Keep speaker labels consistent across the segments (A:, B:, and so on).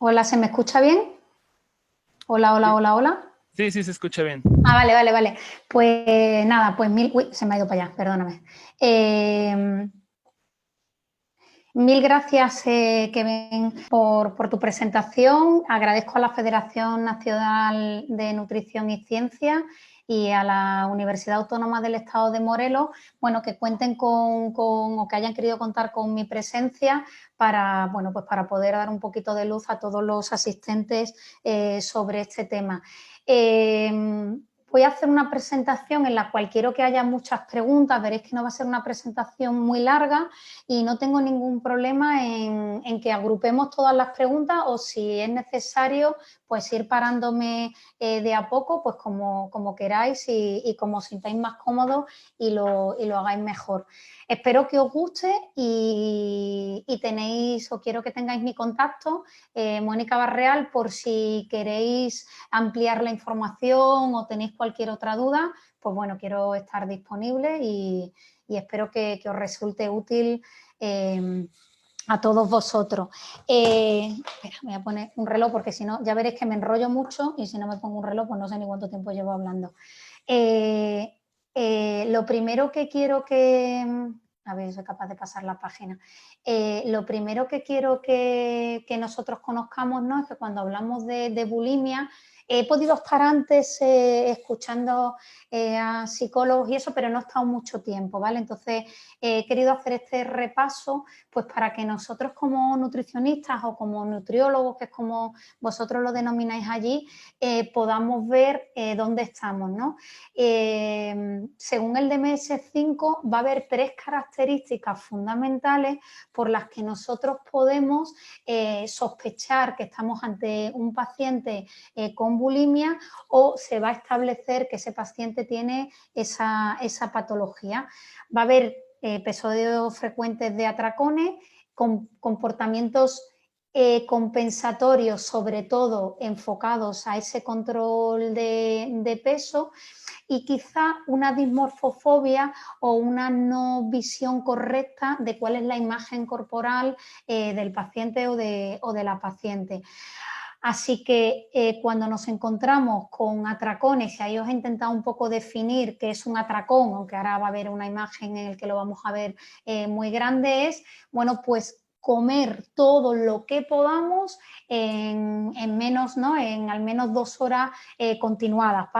A: Hola, ¿se me escucha bien? Hola, hola,
B: Sí,
A: hola, hola.
B: sí, sí, se escucha bien.
A: Vale, vale, vale. Pues nada, pues Uy, se me ha ido para allá, perdóname. Mil gracias, Kevin, por tu presentación. Agradezco a la Federación Nacional de Nutrición y Ciencia y a la Universidad Autónoma del Estado de Morelos, bueno, que cuenten o que hayan querido contar con mi presencia para, bueno, pues para poder dar un poquito de luz a todos los asistentes sobre este tema. Voy a hacer una presentación en la cual quiero que haya muchas preguntas. Veréis que no va a ser una presentación muy larga y no tengo ningún problema en que agrupemos todas las preguntas o si es necesario, pues ir parándome de a poco, pues como queráis y como os sintáis más cómodos y lo hagáis mejor. Espero que os guste y tenéis o quiero que tengáis mi contacto, Mónica Barreal, por si queréis ampliar la información o tenéis cualquier otra duda, pues bueno, quiero estar disponible y espero que os resulte útil eh, a todos vosotros. Espera, voy a poner un reloj porque si no, ya veréis que me enrollo mucho y si no me pongo un reloj, pues no sé ni cuánto tiempo llevo hablando. Eh, lo primero que quiero que... A ver, soy capaz de pasar la página. Lo primero que quiero que nosotros conozcamos, ¿no? Es que cuando hablamos de bulimia, he podido estar antes escuchando a psicólogos y eso, pero no he estado mucho tiempo, ¿vale? Entonces he querido hacer este repaso, pues para que nosotros como nutricionistas o como nutriólogos, que es como vosotros lo denomináis allí, podamos ver dónde estamos, ¿no? Según el DMS5 va a haber tres características fundamentales por las que nosotros podemos sospechar que estamos ante un paciente con bulimia o se va a establecer que ese paciente tiene esa patología. Va a haber episodios frecuentes de atracones, comportamientos compensatorios, sobre todo enfocados a ese control de peso y quizá una dismorfofobia o una no visión correcta de cuál es la imagen corporal del paciente o de la paciente. Así que cuando nos encontramos con atracones, y ahí os he intentado un poco definir qué es un atracón, aunque ahora va a haber una imagen en la que lo vamos a ver muy grande, es, bueno, pues comer todo lo que podamos en menos, ¿no? En al menos 2 horas continuadas,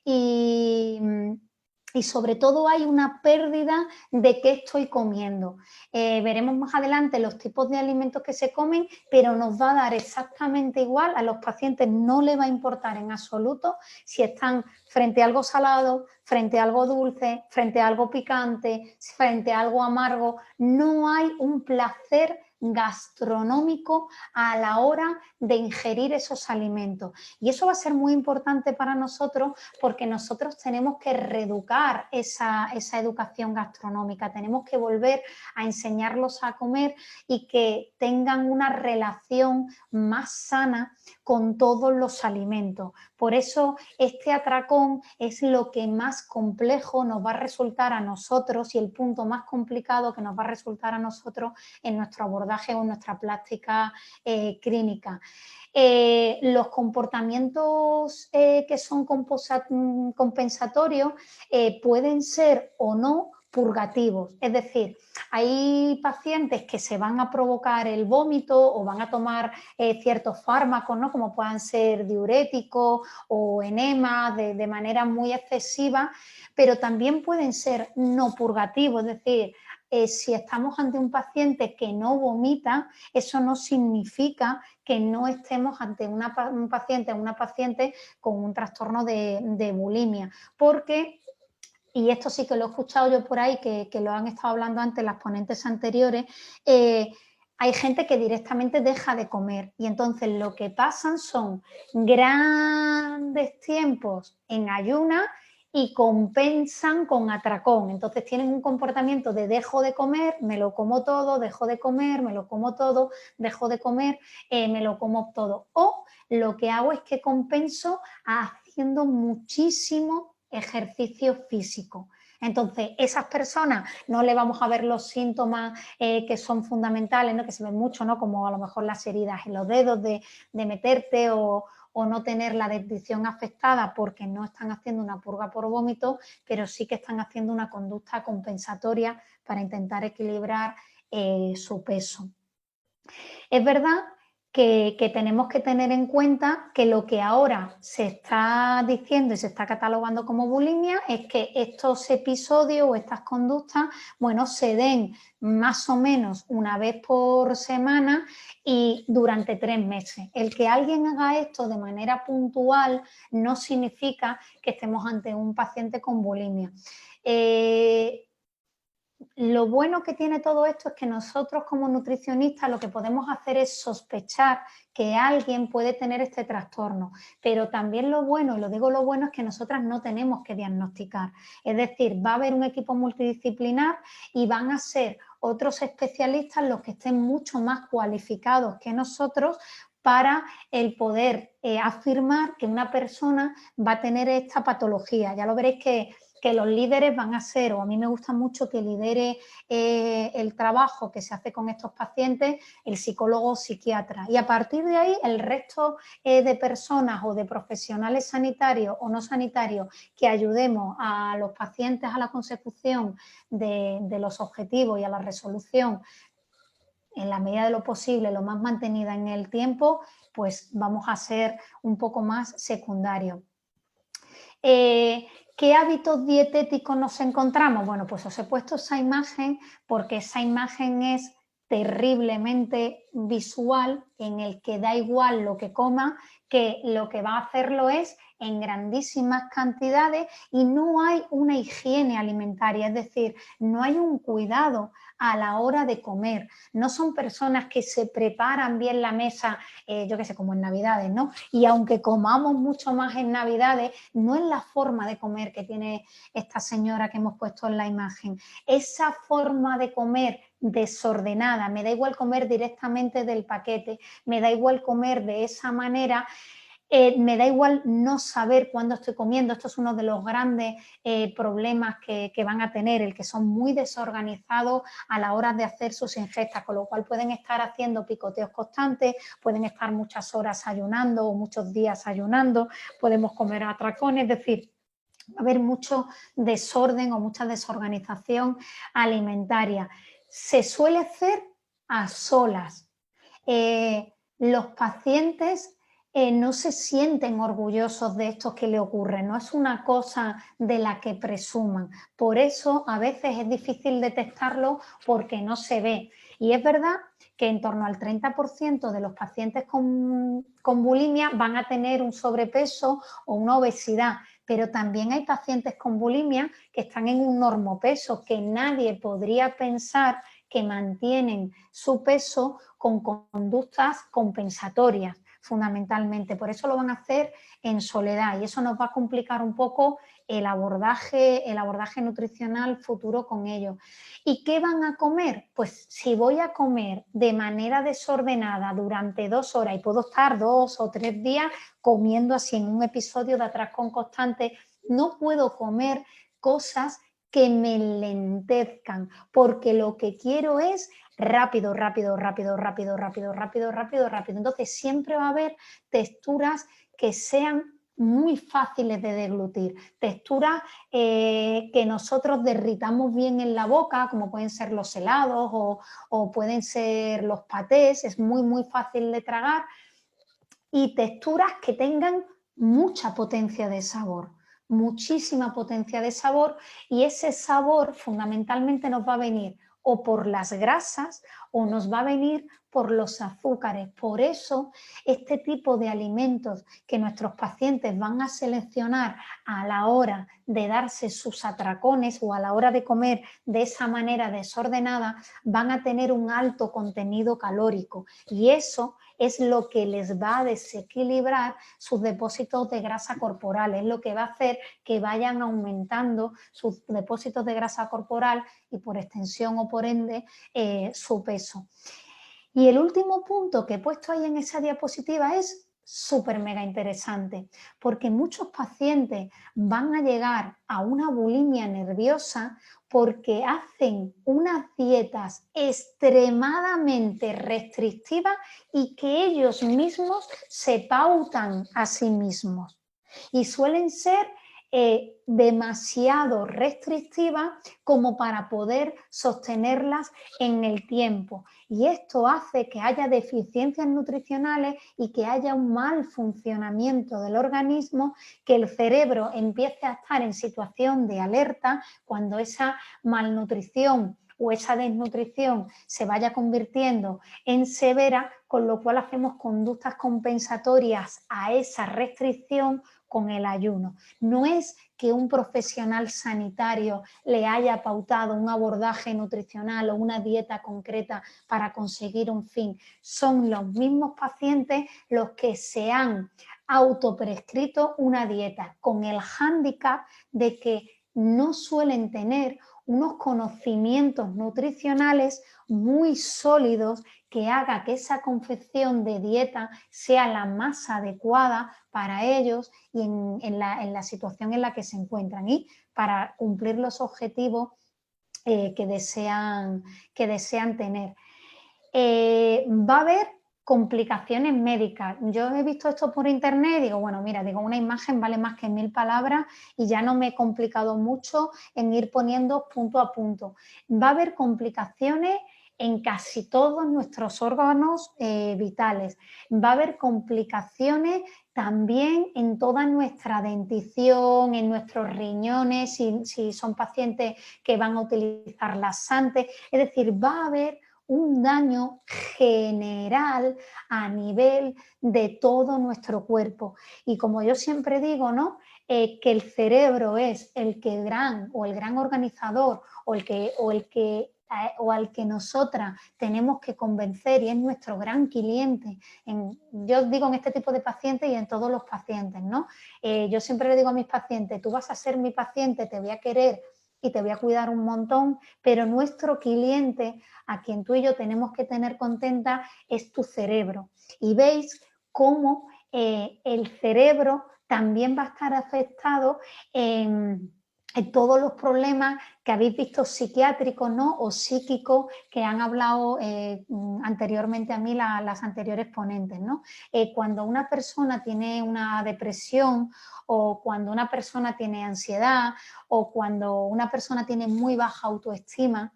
A: y, y sobre todo hay una pérdida de qué estoy comiendo. Veremos más adelante los tipos de alimentos que se comen, pero nos va a dar exactamente igual, a los pacientes no les va a importar en absoluto si están frente a algo salado, frente a algo dulce, frente a algo picante, frente a algo amargo. No hay un placer gastronómico a la hora de ingerir esos alimentos. Y eso va a ser muy importante para nosotros porque nosotros tenemos que reeducar esa educación gastronómica, tenemos que volver a enseñarlos a comer y que tengan una relación más sana con todos los alimentos. Por eso este atracón es lo que más complejo nos va a resultar a nosotros y el punto más complicado que nos va a resultar a nosotros en nuestro abordaje o en nuestra práctica clínica. Los comportamientos que son compensatorios pueden ser o no purgativos, es decir, hay pacientes que se van a provocar el vómito o van a tomar ciertos fármacos, ¿no? Como puedan ser diuréticos o enemas de manera muy excesiva, pero también pueden ser no purgativos, es decir, si estamos ante un paciente que no vomita, eso no significa que no estemos ante un paciente o una paciente con un trastorno de bulimia, porque y esto sí que lo he escuchado yo por ahí, que lo han estado hablando antes las ponentes anteriores, hay gente que directamente deja de comer y entonces lo que pasan son grandes tiempos en ayuna y compensan con atracón. Entonces tienen un comportamiento de dejo de comer, me lo como todo, dejo de comer, me lo como todo, dejo de comer, me lo como todo. O lo que hago es que compenso haciendo muchísimo ejercicio físico. Entonces, esas personas no le vamos a ver los síntomas que son fundamentales, ¿no? Que se ven mucho, ¿no? Como a lo mejor las heridas en los dedos de meterte o no tener la dentición afectada porque no están haciendo una purga por vómito, pero sí que están haciendo una conducta compensatoria para intentar equilibrar su peso. Es verdad que tenemos que tener en cuenta que lo que ahora se está diciendo y se está catalogando como bulimia es que estos episodios o estas conductas, bueno, se den más o menos una vez por semana y durante 3 meses. El que alguien haga esto de manera puntual no significa que estemos ante un paciente con bulimia. Lo bueno que tiene todo esto es que nosotros como nutricionistas lo que podemos hacer es sospechar que alguien puede tener este trastorno, pero también lo bueno, y lo digo lo bueno, es que nosotras no tenemos que diagnosticar. Es decir, va a haber un equipo multidisciplinar y van a ser otros especialistas los que estén mucho más cualificados que nosotros para el poder afirmar que una persona va a tener esta patología. Ya lo veréis que los líderes van a ser, o a mí me gusta mucho que lidere el trabajo que se hace con estos pacientes, el psicólogo o psiquiatra. Y a partir de ahí, el resto de personas o de profesionales sanitarios o no sanitarios que ayudemos a los pacientes a la consecución de los objetivos y a la resolución en la medida de lo posible, lo más mantenida en el tiempo, pues vamos a ser un poco más secundarios. ¿Qué hábitos dietéticos nos encontramos? Bueno, pues os he puesto esa imagen porque esa imagen es terriblemente visual, en el que da igual lo que coma, que lo que va a hacerlo es en grandísimas cantidades y no hay una higiene alimentaria, es decir, no hay un cuidado a la hora de comer. No son personas que se preparan bien la mesa, yo qué sé, como en Navidades, ¿no? Y aunque comamos mucho más en Navidades, no es la forma de comer que tiene esta señora que hemos puesto en la imagen. Esa forma de comer desordenada, me da igual comer directamente del paquete, me da igual comer de esa manera, me da igual no saber cuándo estoy comiendo. Esto es uno de los grandes problemas que van a tener, el que son muy desorganizados a la hora de hacer sus ingestas, con lo cual pueden estar haciendo picoteos constantes, pueden estar muchas horas ayunando o muchos días ayunando, podemos comer a atracones, es decir, va a haber mucho desorden o mucha desorganización alimentaria. Se suele hacer a solas. Los pacientes no se sienten orgullosos de esto que le ocurre, no es una cosa de la que presuman. Por eso a veces es difícil detectarlo porque no se ve. Y es verdad que en torno al 30% de los pacientes con bulimia van a tener un sobrepeso o una obesidad, pero también hay pacientes con bulimia que están en un normopeso, que nadie podría pensar que mantienen su peso con conductas compensatorias, fundamentalmente. Por eso lo van a hacer en soledad y eso nos va a complicar un poco el abordaje nutricional futuro con ellos. ¿Y qué van a comer? Pues si voy a comer de manera desordenada durante 2 horas y puedo estar 2 o 3 días comiendo así en un episodio de atracón constante, no puedo comer cosas que me lentezcan, porque lo que quiero es rápido, rápido, rápido, rápido, rápido, rápido, rápido, rápido. Entonces siempre va a haber texturas que sean muy fáciles de deglutir, texturas que nosotros derritamos bien en la boca, como pueden ser los helados o pueden ser los patés, es muy, muy fácil de tragar, y texturas que tengan mucha potencia de sabor, muchísima potencia de sabor, y ese sabor fundamentalmente nos va a venir o por las grasas o nos va a venir por los azúcares. Por eso este tipo de alimentos que nuestros pacientes van a seleccionar a la hora de darse sus atracones o a la hora de comer de esa manera desordenada van a tener un alto contenido calórico, y eso es lo que les va a desequilibrar sus depósitos de grasa corporal, es lo que va a hacer que vayan aumentando sus depósitos de grasa corporal y por extensión o por ende su peso. Y el último punto que he puesto ahí en esa diapositiva es súper mega interesante, porque muchos pacientes van a llegar a una bulimia nerviosa porque hacen unas dietas extremadamente restrictivas y que ellos mismos se pautan a sí mismos. Y suelen ser demasiado restrictivas como para poder sostenerlas en el tiempo. Y esto hace que haya deficiencias nutricionales y que haya un mal funcionamiento del organismo, que el cerebro empiece a estar en situación de alerta cuando esa malnutrición o esa desnutrición se vaya convirtiendo en severa, con lo cual hacemos conductas compensatorias a esa restricción con el ayuno. No es que un profesional sanitario le haya pautado un abordaje nutricional o una dieta concreta para conseguir un fin. Son los mismos pacientes los que se han autoprescrito una dieta con el hándicap de que no suelen tener unos conocimientos nutricionales muy sólidos que haga que esa confección de dieta sea la más adecuada para ellos y en la situación en la que se encuentran y para cumplir los objetivos que desean tener. Va a haber complicaciones médicas. Yo he visto esto por internet y digo, bueno, mira, digo, una imagen vale más que 1000 palabras y ya no me he complicado mucho en ir poniendo punto a punto. Va a haber complicaciones en casi todos nuestros órganos vitales. Va a haber complicaciones también en toda nuestra dentición, en nuestros riñones, si son pacientes que van a utilizar laxantes. Es decir, va a haber un daño general a nivel de todo nuestro cuerpo. Y como yo siempre digo, ¿no? Que el cerebro es el gran organizador o al que nosotras tenemos que convencer y es nuestro gran cliente. Yo digo en este tipo de pacientes y en todos los pacientes, ¿no? Yo siempre le digo a mis pacientes, tú vas a ser mi paciente, te voy a querer y te voy a cuidar un montón, pero nuestro cliente, a quien tú y yo tenemos que tener contenta, es tu cerebro. Y veis cómo el cerebro también va a estar afectado en todos los problemas que habéis visto psiquiátricos, ¿no? O psíquicos que han hablado anteriormente a mí las anteriores ponentes, ¿no? Cuando una persona tiene una depresión o cuando una persona tiene ansiedad o cuando una persona tiene muy baja autoestima,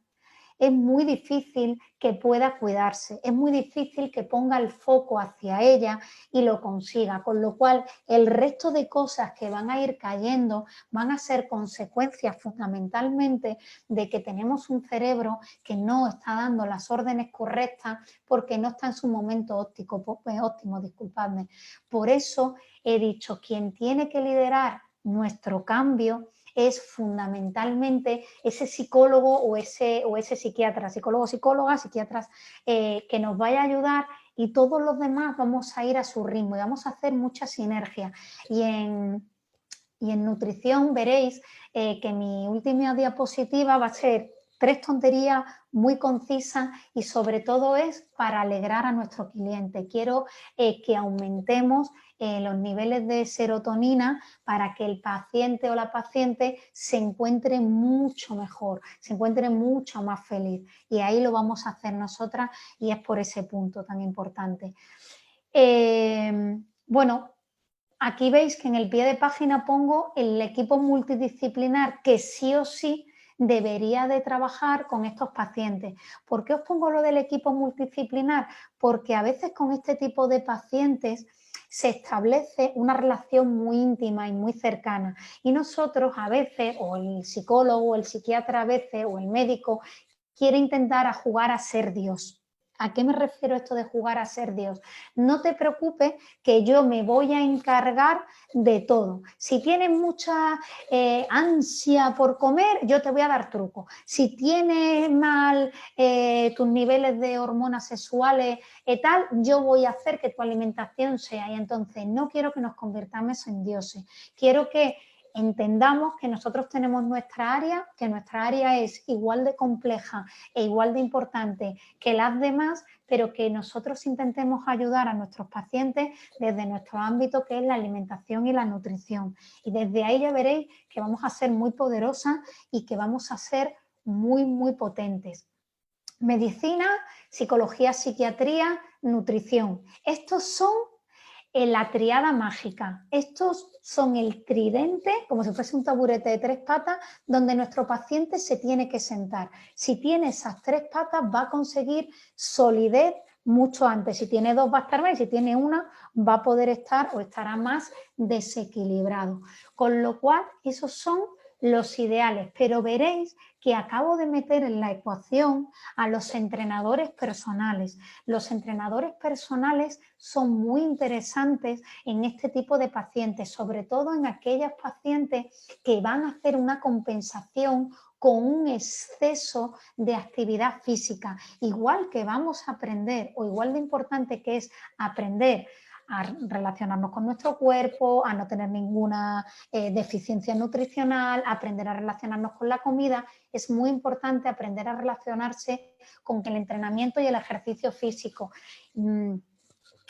A: es muy difícil que pueda cuidarse, es muy difícil que ponga el foco hacia ella y lo consiga, con lo cual el resto de cosas que van a ir cayendo van a ser consecuencias fundamentalmente de que tenemos un cerebro que no está dando las órdenes correctas porque no está en su momento óptimo, disculpadme. Por eso he dicho, quien tiene que liderar nuestro cambio es fundamentalmente ese psicólogo o ese psiquiatra, psiquiatras, que nos vaya a ayudar y todos los demás vamos a ir a su ritmo y vamos a hacer mucha sinergia. Y en nutrición veréis que mi última diapositiva va a ser 3 tonterías muy concisas y sobre todo es para alegrar a nuestro cliente. Quiero que aumentemos los niveles de serotonina para que el paciente o la paciente se encuentre mucho mejor, se encuentre mucho más feliz. Y ahí lo vamos a hacer nosotras y es por ese punto tan importante. Bueno, aquí veis que en el pie de página pongo el equipo multidisciplinar que sí o sí debería de trabajar con estos pacientes. ¿Por qué os pongo lo del equipo multidisciplinar? Porque a veces con este tipo de pacientes se establece una relación muy íntima y muy cercana. Y nosotros a veces, o el psicólogo, o el psiquiatra a veces, o el médico, quiere intentar a jugar a ser Dios. ¿A qué me refiero esto de jugar a ser Dios? No te preocupes que yo me voy a encargar de todo. Si tienes mucha ansia por comer, yo te voy a dar trucos. Si tienes mal tus niveles de hormonas sexuales y tal, yo voy a hacer que tu alimentación sea. Y entonces no quiero que nos convirtamos en dioses. Quiero que entendamos que nosotros tenemos nuestra área, que nuestra área es igual de compleja e igual de importante que las demás, pero que nosotros intentemos ayudar a nuestros pacientes desde nuestro ámbito, que es la alimentación y la nutrición. Y desde ahí ya veréis que vamos a ser muy poderosas y que vamos a ser muy, muy potentes. Medicina, psicología, psiquiatría, nutrición. Estos son la triada mágica. Estos son el tridente, como si fuese un taburete de 3 patas, donde nuestro paciente se tiene que sentar. Si tiene esas 3 patas, va a conseguir solidez mucho antes. Si tiene 2, va a estar mal, y si tiene una, va a poder estar o estará más desequilibrado. Con lo cual, esos son los ideales, pero veréis que acabo de meter en la ecuación a los entrenadores personales. Los entrenadores personales son muy interesantes en este tipo de pacientes, sobre todo en aquellas pacientes que van a hacer una compensación con un exceso de actividad física. Igual que vamos a aprender, o igual de importante que es aprender a relacionarnos con nuestro cuerpo, a no tener ninguna deficiencia nutricional, a aprender a relacionarnos con la comida, es muy importante aprender a relacionarse con el entrenamiento y el ejercicio físico.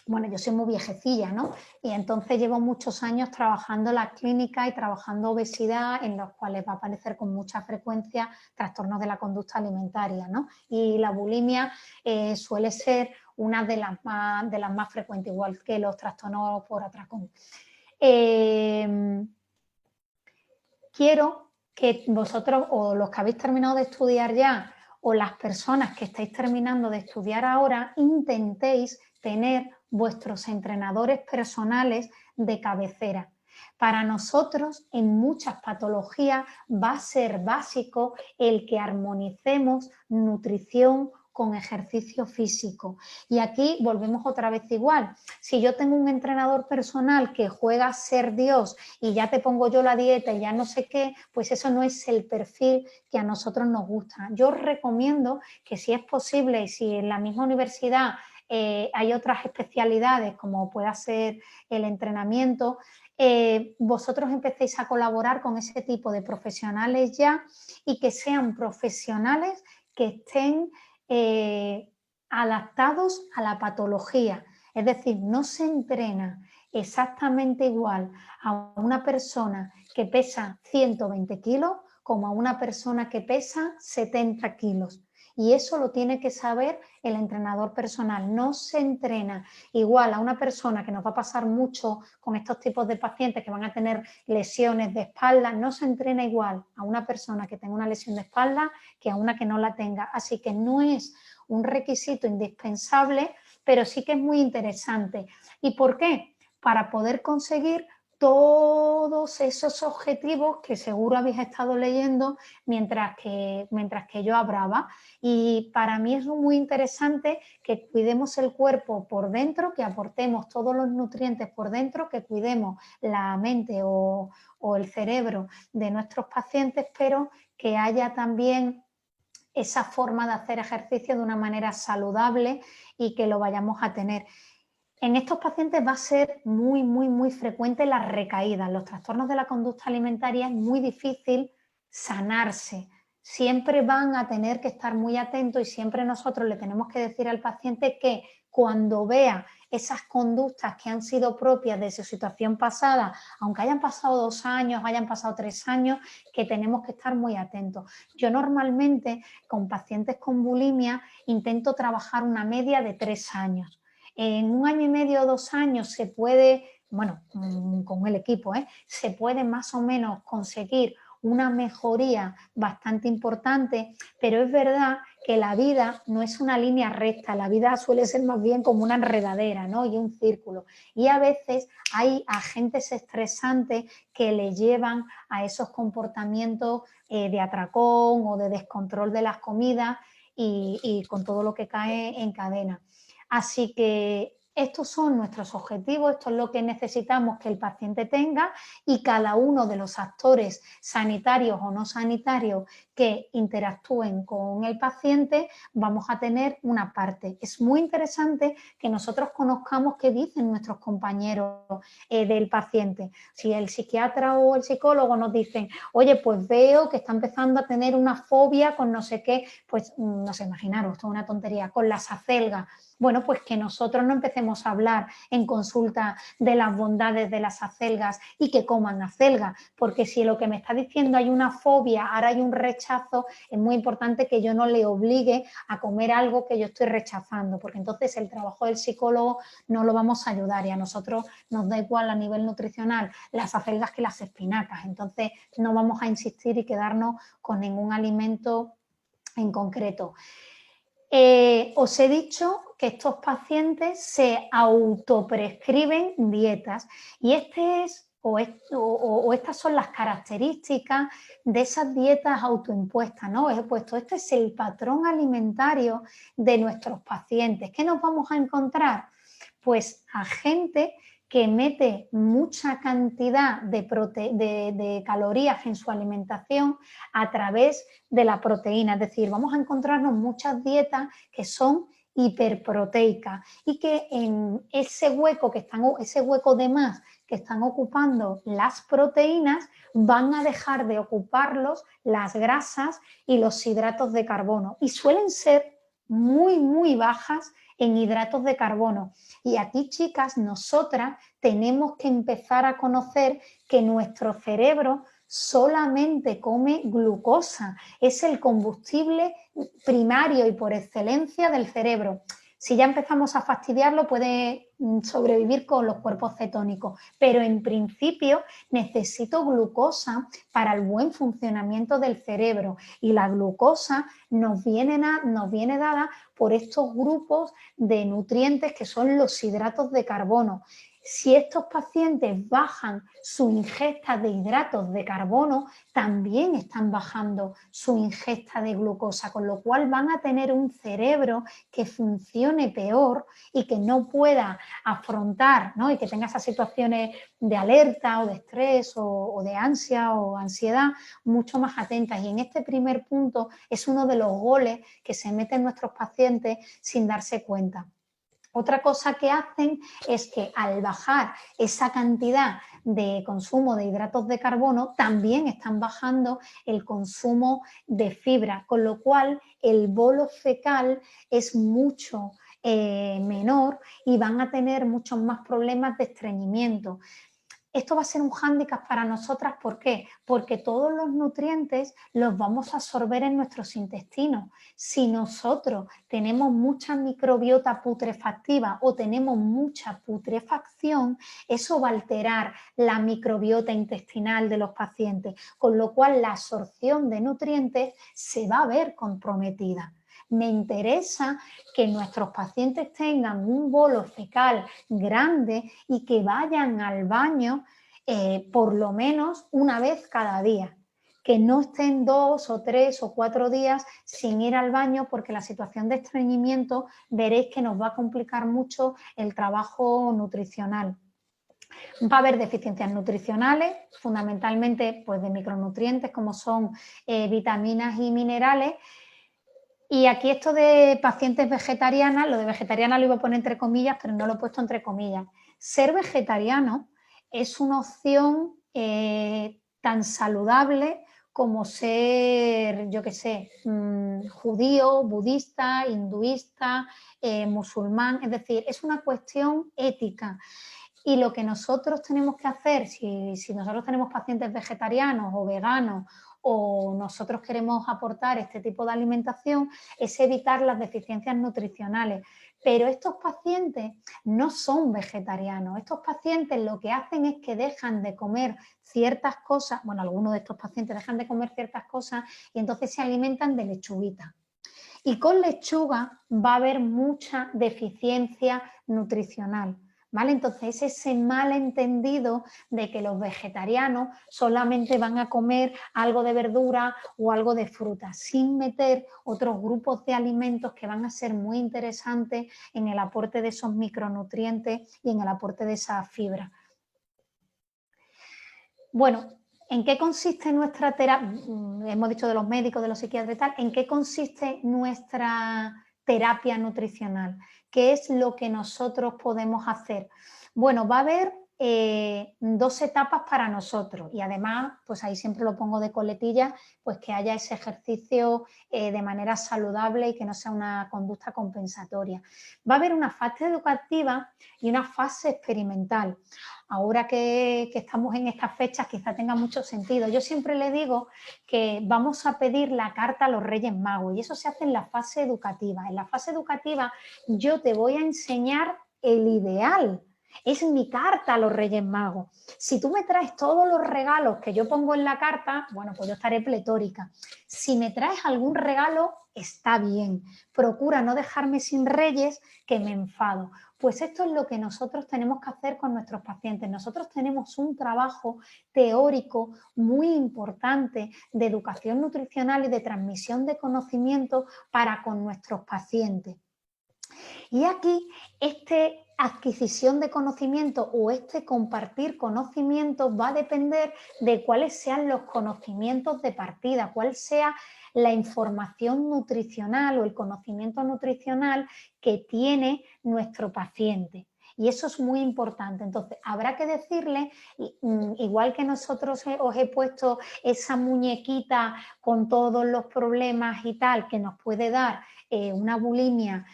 A: Bueno, yo soy muy viejecilla, ¿no? Y entonces llevo muchos años trabajando en la clínica y trabajando obesidad, en los cuales va a aparecer con mucha frecuencia trastornos de la conducta alimentaria, ¿no? Y la bulimia suele ser una de las más frecuentes, igual que los trastornos por atracón. Quiero que vosotros, o los que habéis terminado de estudiar ya, o las personas que estáis terminando de estudiar ahora, intentéis tener vuestros entrenadores personales de cabecera. Para nosotros, en muchas patologías, va a ser básico el que armonicemos nutrición con ejercicio físico. Y aquí volvemos otra vez igual. Si yo tengo un entrenador personal que juega a ser Dios y ya te pongo yo la dieta y ya no sé qué, pues eso no es el perfil que a nosotros nos gusta. Yo os recomiendo que si es posible y si en la misma universidad hay otras especialidades como pueda ser el entrenamiento, vosotros empecéis a colaborar con ese tipo de profesionales ya y que sean profesionales que estén adaptados a la patología. Es decir, no se entrena exactamente igual a una persona que pesa 120 kilos como a una persona que pesa 70 kilos. Y eso lo tiene que saber el entrenador personal. No se entrena igual a una persona, que nos va a pasar mucho con estos tipos de pacientes que van a tener lesiones de espalda, no se entrena igual a una persona que tenga una lesión de espalda que a una que no la tenga. Así que no es un requisito indispensable, pero sí que es muy interesante. ¿Y por qué? Para poder conseguir todos esos objetivos que seguro habéis estado leyendo mientras que yo hablaba. Y para mí es muy interesante que cuidemos el cuerpo por dentro, que aportemos todos los nutrientes por dentro, que cuidemos la mente o el cerebro de nuestros pacientes, pero que haya también esa forma de hacer ejercicio de una manera saludable y que lo vayamos a tener. En estos pacientes va a ser muy, muy, muy frecuente las recaídas. Los trastornos de la conducta alimentaria es muy difícil sanarse. Siempre van a tener que estar muy atentos y siempre nosotros le tenemos que decir al paciente que cuando vea esas conductas que han sido propias de su situación pasada, aunque hayan pasado 2 años, hayan pasado 3 años, que tenemos que estar muy atentos. Yo normalmente con pacientes con bulimia intento trabajar una media de 3 años. En 1 año y medio o 2 años se puede, bueno, con el equipo, se puede más o menos conseguir una mejoría bastante importante, pero es verdad que la vida no es una línea recta, la vida suele ser más bien como una enredadera, ¿no? Y un círculo. Y a veces hay agentes estresantes que le llevan a esos comportamientos de atracón o de descontrol de las comidas y con todo lo que cae en cadena. Así que estos son nuestros objetivos, esto es lo que necesitamos que el paciente tenga y cada uno de los actores sanitarios o no sanitarios que interactúen con el paciente, vamos a tener una parte. Es muy interesante que nosotros conozcamos qué dicen nuestros compañeros del paciente. Si el psiquiatra o el psicólogo nos dicen, oye, pues veo que está empezando a tener una fobia con no sé qué, pues no sé, imaginaros, esto es una tontería, con las acelgas. Bueno, pues que nosotros no empecemos a hablar en consulta de las bondades de las acelgas y que coman acelgas, porque si lo que me está diciendo hay una fobia, ahora hay un rechazo, es muy importante que yo no le obligue a comer algo que yo estoy rechazando, porque entonces el trabajo del psicólogo no lo vamos a ayudar y a nosotros nos da igual a nivel nutricional las acelgas que las espinacas, entonces no vamos a insistir y quedarnos con ningún alimento en concreto. Os he dicho que estos pacientes se autoprescriben dietas y estas son las características de esas dietas autoimpuestas, ¿no? Os he puesto, este es el patrón alimentario de nuestros pacientes. ¿Qué nos vamos a encontrar? Pues a gente que mete mucha cantidad de calorías en su alimentación a través de la proteína. Es decir, vamos a encontrarnos muchas dietas que son hiperproteicas y que en ese hueco de más que están ocupando las proteínas van a dejar de ocuparlos las grasas y los hidratos de carbono y suelen ser muy, muy bajas en hidratos de carbono. Y aquí, chicas, nosotras tenemos que empezar a conocer que nuestro cerebro solamente come glucosa, es el combustible primario y por excelencia del cerebro. Si ya empezamos a fastidiarlo, puede sobrevivir con los cuerpos cetónicos, pero en principio necesito glucosa para el buen funcionamiento del cerebro y la glucosa nos viene dada por estos grupos de nutrientes que son los hidratos de carbono. Si estos pacientes bajan su ingesta de hidratos de carbono, también están bajando su ingesta de glucosa, con lo cual van a tener un cerebro que funcione peor y que no pueda afrontar, ¿no? Y que tenga esas situaciones de alerta o de estrés o de ansia o ansiedad mucho más atentas. Y en este primer punto es uno de los goles que se meten nuestros pacientes sin darse cuenta. Otra cosa que hacen es que al bajar esa cantidad de consumo de hidratos de carbono, también están bajando el consumo de fibra, con lo cual el bolo fecal es mucho menor y van a tener muchos más problemas de estreñimiento. Esto va a ser un hándicap para nosotras, ¿por qué? Porque todos los nutrientes los vamos a absorber en nuestros intestinos. Si nosotros tenemos mucha microbiota putrefactiva o tenemos mucha putrefacción, eso va a alterar la microbiota intestinal de los pacientes, con lo cual la absorción de nutrientes se va a ver comprometida. Me interesa que nuestros pacientes tengan un bolo fecal grande y que vayan al baño por lo menos una vez cada día. Que no estén 2 o 3 o 4 días sin ir al baño porque la situación de estreñimiento veréis que nos va a complicar mucho el trabajo nutricional. Va a haber deficiencias nutricionales, fundamentalmente pues, de micronutrientes como son vitaminas y minerales. Y aquí esto de pacientes vegetarianas, lo de vegetariana lo iba a poner entre comillas, pero no lo he puesto entre comillas. Ser vegetariano es una opción tan saludable como ser, yo qué sé, judío, budista, hinduista, musulmán, es decir, es una cuestión ética. Y lo que nosotros tenemos que hacer, si nosotros tenemos pacientes vegetarianos o veganos o nosotros queremos aportar este tipo de alimentación, es evitar las deficiencias nutricionales. Pero estos pacientes no son vegetarianos. Estos pacientes lo que hacen es que dejan de comer ciertas cosas, bueno, algunos de estos pacientes dejan de comer ciertas cosas y entonces se alimentan de lechuguita. Y con lechuga va a haber mucha deficiencia nutricional. ¿Vale? Entonces, ese malentendido de que los vegetarianos solamente van a comer algo de verdura o algo de fruta, sin meter otros grupos de alimentos que van a ser muy interesantes en el aporte de esos micronutrientes y en el aporte de esa fibra. Bueno, ¿En qué consiste nuestra terapia? Hemos dicho de los médicos, de los psiquiatras y tal. ¿En qué consiste nuestra terapia nutricional? ¿Qué es lo que nosotros podemos hacer? Bueno, va a haber 2 etapas para nosotros y además, pues ahí siempre lo pongo de coletilla, pues que haya ese ejercicio de manera saludable y que no sea una conducta compensatoria. Va a haber una fase educativa y una fase experimental. Ahora que estamos en estas fechas quizá tenga mucho sentido. Yo siempre le digo que vamos a pedir la carta a los Reyes Magos y eso se hace en la fase educativa. En la fase educativa yo te voy a enseñar el ideal. Es mi carta a los Reyes Magos. Si tú me traes todos los regalos que yo pongo en la carta, bueno, pues yo estaré pletórica. Si me traes algún regalo, está bien. Procura no dejarme sin reyes, que me enfado. Pues esto es lo que nosotros tenemos que hacer con nuestros pacientes. Nosotros tenemos un trabajo teórico muy importante de educación nutricional y de transmisión de conocimiento para con nuestros pacientes. Y aquí, este adquisición de conocimiento o este compartir conocimientos va a depender de cuáles sean los conocimientos de partida, cuál sea la información nutricional o el conocimiento nutricional que tiene nuestro paciente. Y eso es muy importante. Entonces, habrá que decirle, igual que nosotros os he puesto esa muñequita con todos los problemas y tal que nos puede dar una bulimia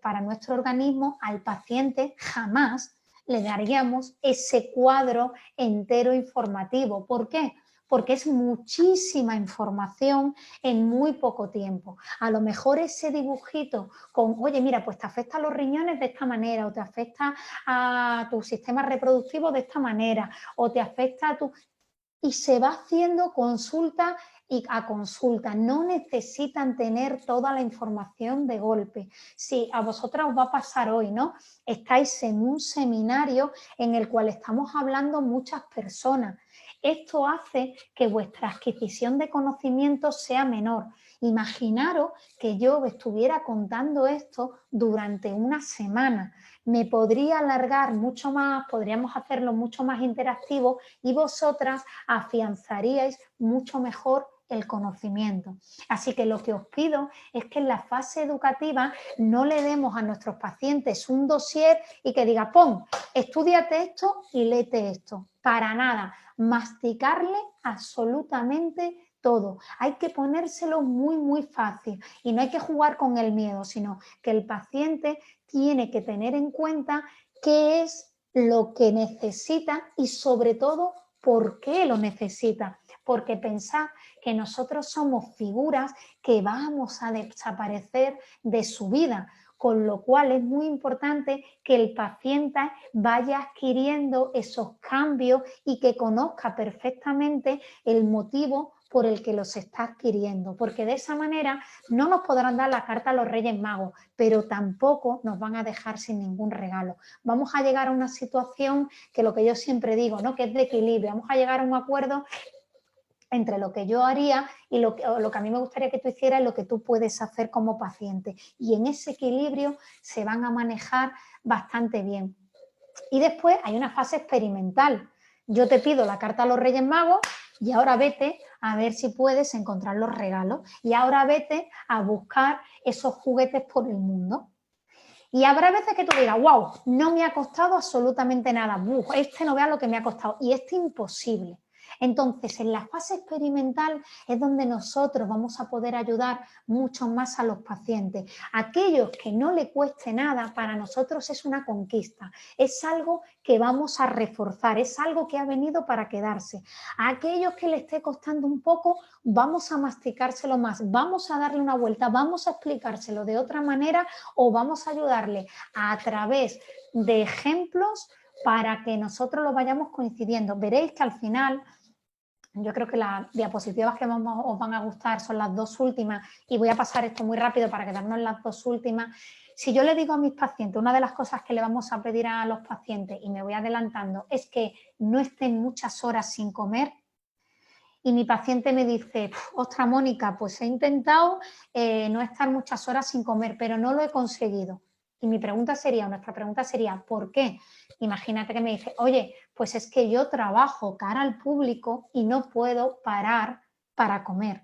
A: para nuestro organismo, al paciente jamás le daríamos ese cuadro entero informativo. ¿Por qué? Porque es muchísima información en muy poco tiempo. A lo mejor ese dibujito con, oye, mira, pues te afecta a los riñones de esta manera, o te afecta a tu sistema reproductivo de esta manera, o te afecta a tu... Y se va haciendo consulta y a consulta. No necesitan tener toda la información de golpe. Si a vosotras os va a pasar hoy, ¿no? Estáis en un seminario en el cual estamos hablando muchas personas. Esto hace que vuestra adquisición de conocimiento sea menor. Imaginaros que yo estuviera contando esto durante una semana. Me podría alargar mucho más, podríamos hacerlo mucho más interactivo y vosotras afianzaríais mucho mejor el conocimiento. Así que lo que os pido es que en la fase educativa no le demos a nuestros pacientes un dossier y que diga, pon, estúdiate esto y léete esto. Para nada, masticarle absolutamente todo. Hay que ponérselo muy, muy fácil y no hay que jugar con el miedo, sino que el paciente tiene que tener en cuenta qué es lo que necesita y sobre todo por qué lo necesita. Porque pensad que nosotros somos figuras que vamos a desaparecer de su vida, con lo cual es muy importante que el paciente vaya adquiriendo esos cambios y que conozca perfectamente el motivo por el que los está adquiriendo, porque de esa manera no nos podrán dar la carta a los Reyes Magos, pero tampoco nos van a dejar sin ningún regalo. Vamos a llegar a una situación que lo que yo siempre digo, ¿no? Que es de equilibrio, vamos a llegar a un acuerdo entre lo que yo haría y lo que a mí me gustaría que tú hicieras y lo que tú puedes hacer como paciente. Y en ese equilibrio se van a manejar bastante bien. Y después hay una fase experimental. Yo te pido la carta a los Reyes Magos y ahora vete a ver si puedes encontrar los regalos. Y ahora vete a buscar esos juguetes por el mundo. Y habrá veces que tú digas, wow, no me ha costado absolutamente nada. Este no vea lo que me ha costado. Y este imposible. Entonces, en la fase experimental es donde nosotros vamos a poder ayudar mucho más a los pacientes. Aquellos que no le cueste nada, para nosotros es una conquista, es algo que vamos a reforzar, es algo que ha venido para quedarse. A aquellos que le esté costando un poco, vamos a masticárselo más, vamos a darle una vuelta, vamos a explicárselo de otra manera o vamos a ayudarle a través de ejemplos para que nosotros lo vayamos coincidiendo. Veréis que al final, yo creo que las diapositivas que os van a gustar son las 2 últimas y voy a pasar esto muy rápido para quedarnos en las 2 últimas. Si yo le digo a mis pacientes, una de las cosas que le vamos a pedir a los pacientes, y me voy adelantando, es que no estén muchas horas sin comer, y mi paciente me dice, ostras, Mónica, pues he intentado no estar muchas horas sin comer, pero no lo he conseguido. Y mi pregunta sería, nuestra pregunta sería, ¿por qué? Imagínate que me dice, oye, Pues es que yo trabajo cara al público y no puedo parar para comer.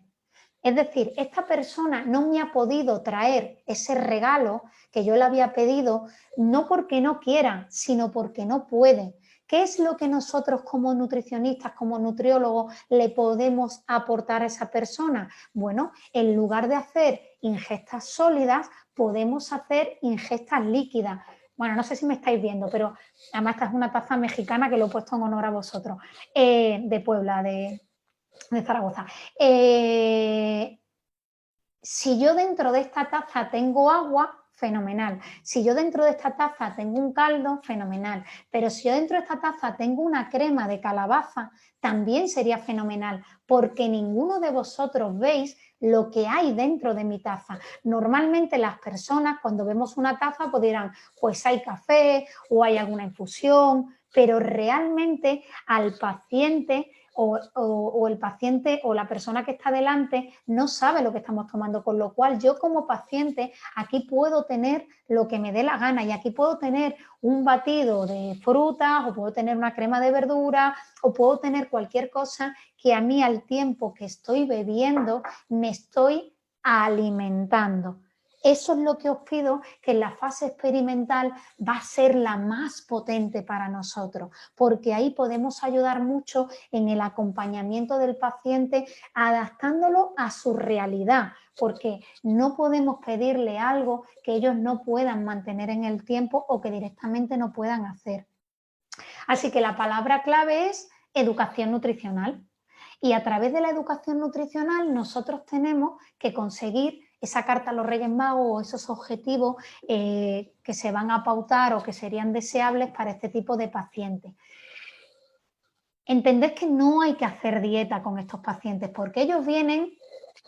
A: Es decir, esta persona no me ha podido traer ese regalo que yo le había pedido, no porque no quiera, sino porque no puede. ¿Qué es lo que nosotros como nutricionistas, como nutriólogos, le podemos aportar a esa persona? Bueno, en lugar de hacer ingestas sólidas, podemos hacer ingestas líquidas. Bueno, no sé si me estáis viendo, pero además esta es una taza mexicana que lo he puesto en honor a vosotros, de Puebla, de Zaragoza. Si yo dentro de esta taza tengo agua, fenomenal. Si yo dentro de esta taza tengo un caldo, fenomenal. Pero si yo dentro de esta taza tengo una crema de calabaza, también sería fenomenal, porque ninguno de vosotros veis lo que hay dentro de mi taza. Normalmente las personas cuando vemos una taza pues dirán, pues hay café o hay alguna infusión, pero realmente al paciente o el paciente o la persona que está delante no sabe lo que estamos tomando, con lo cual yo como paciente aquí puedo tener lo que me dé la gana y aquí puedo tener un batido de frutas o puedo tener una crema de verdura o puedo tener cualquier cosa que a mí al tiempo que estoy bebiendo me estoy alimentando. Eso es lo que os pido, que en la fase experimental va a ser la más potente para nosotros, porque ahí podemos ayudar mucho en el acompañamiento del paciente, adaptándolo a su realidad, porque no podemos pedirle algo que ellos no puedan mantener en el tiempo o que directamente no puedan hacer. Así que la palabra clave es educación nutricional. Y a través de la educación nutricional nosotros tenemos que conseguir esa carta a los Reyes Magos o esos objetivos que se van a pautar o que serían deseables para este tipo de pacientes. Entended que no hay que hacer dieta con estos pacientes porque ellos vienen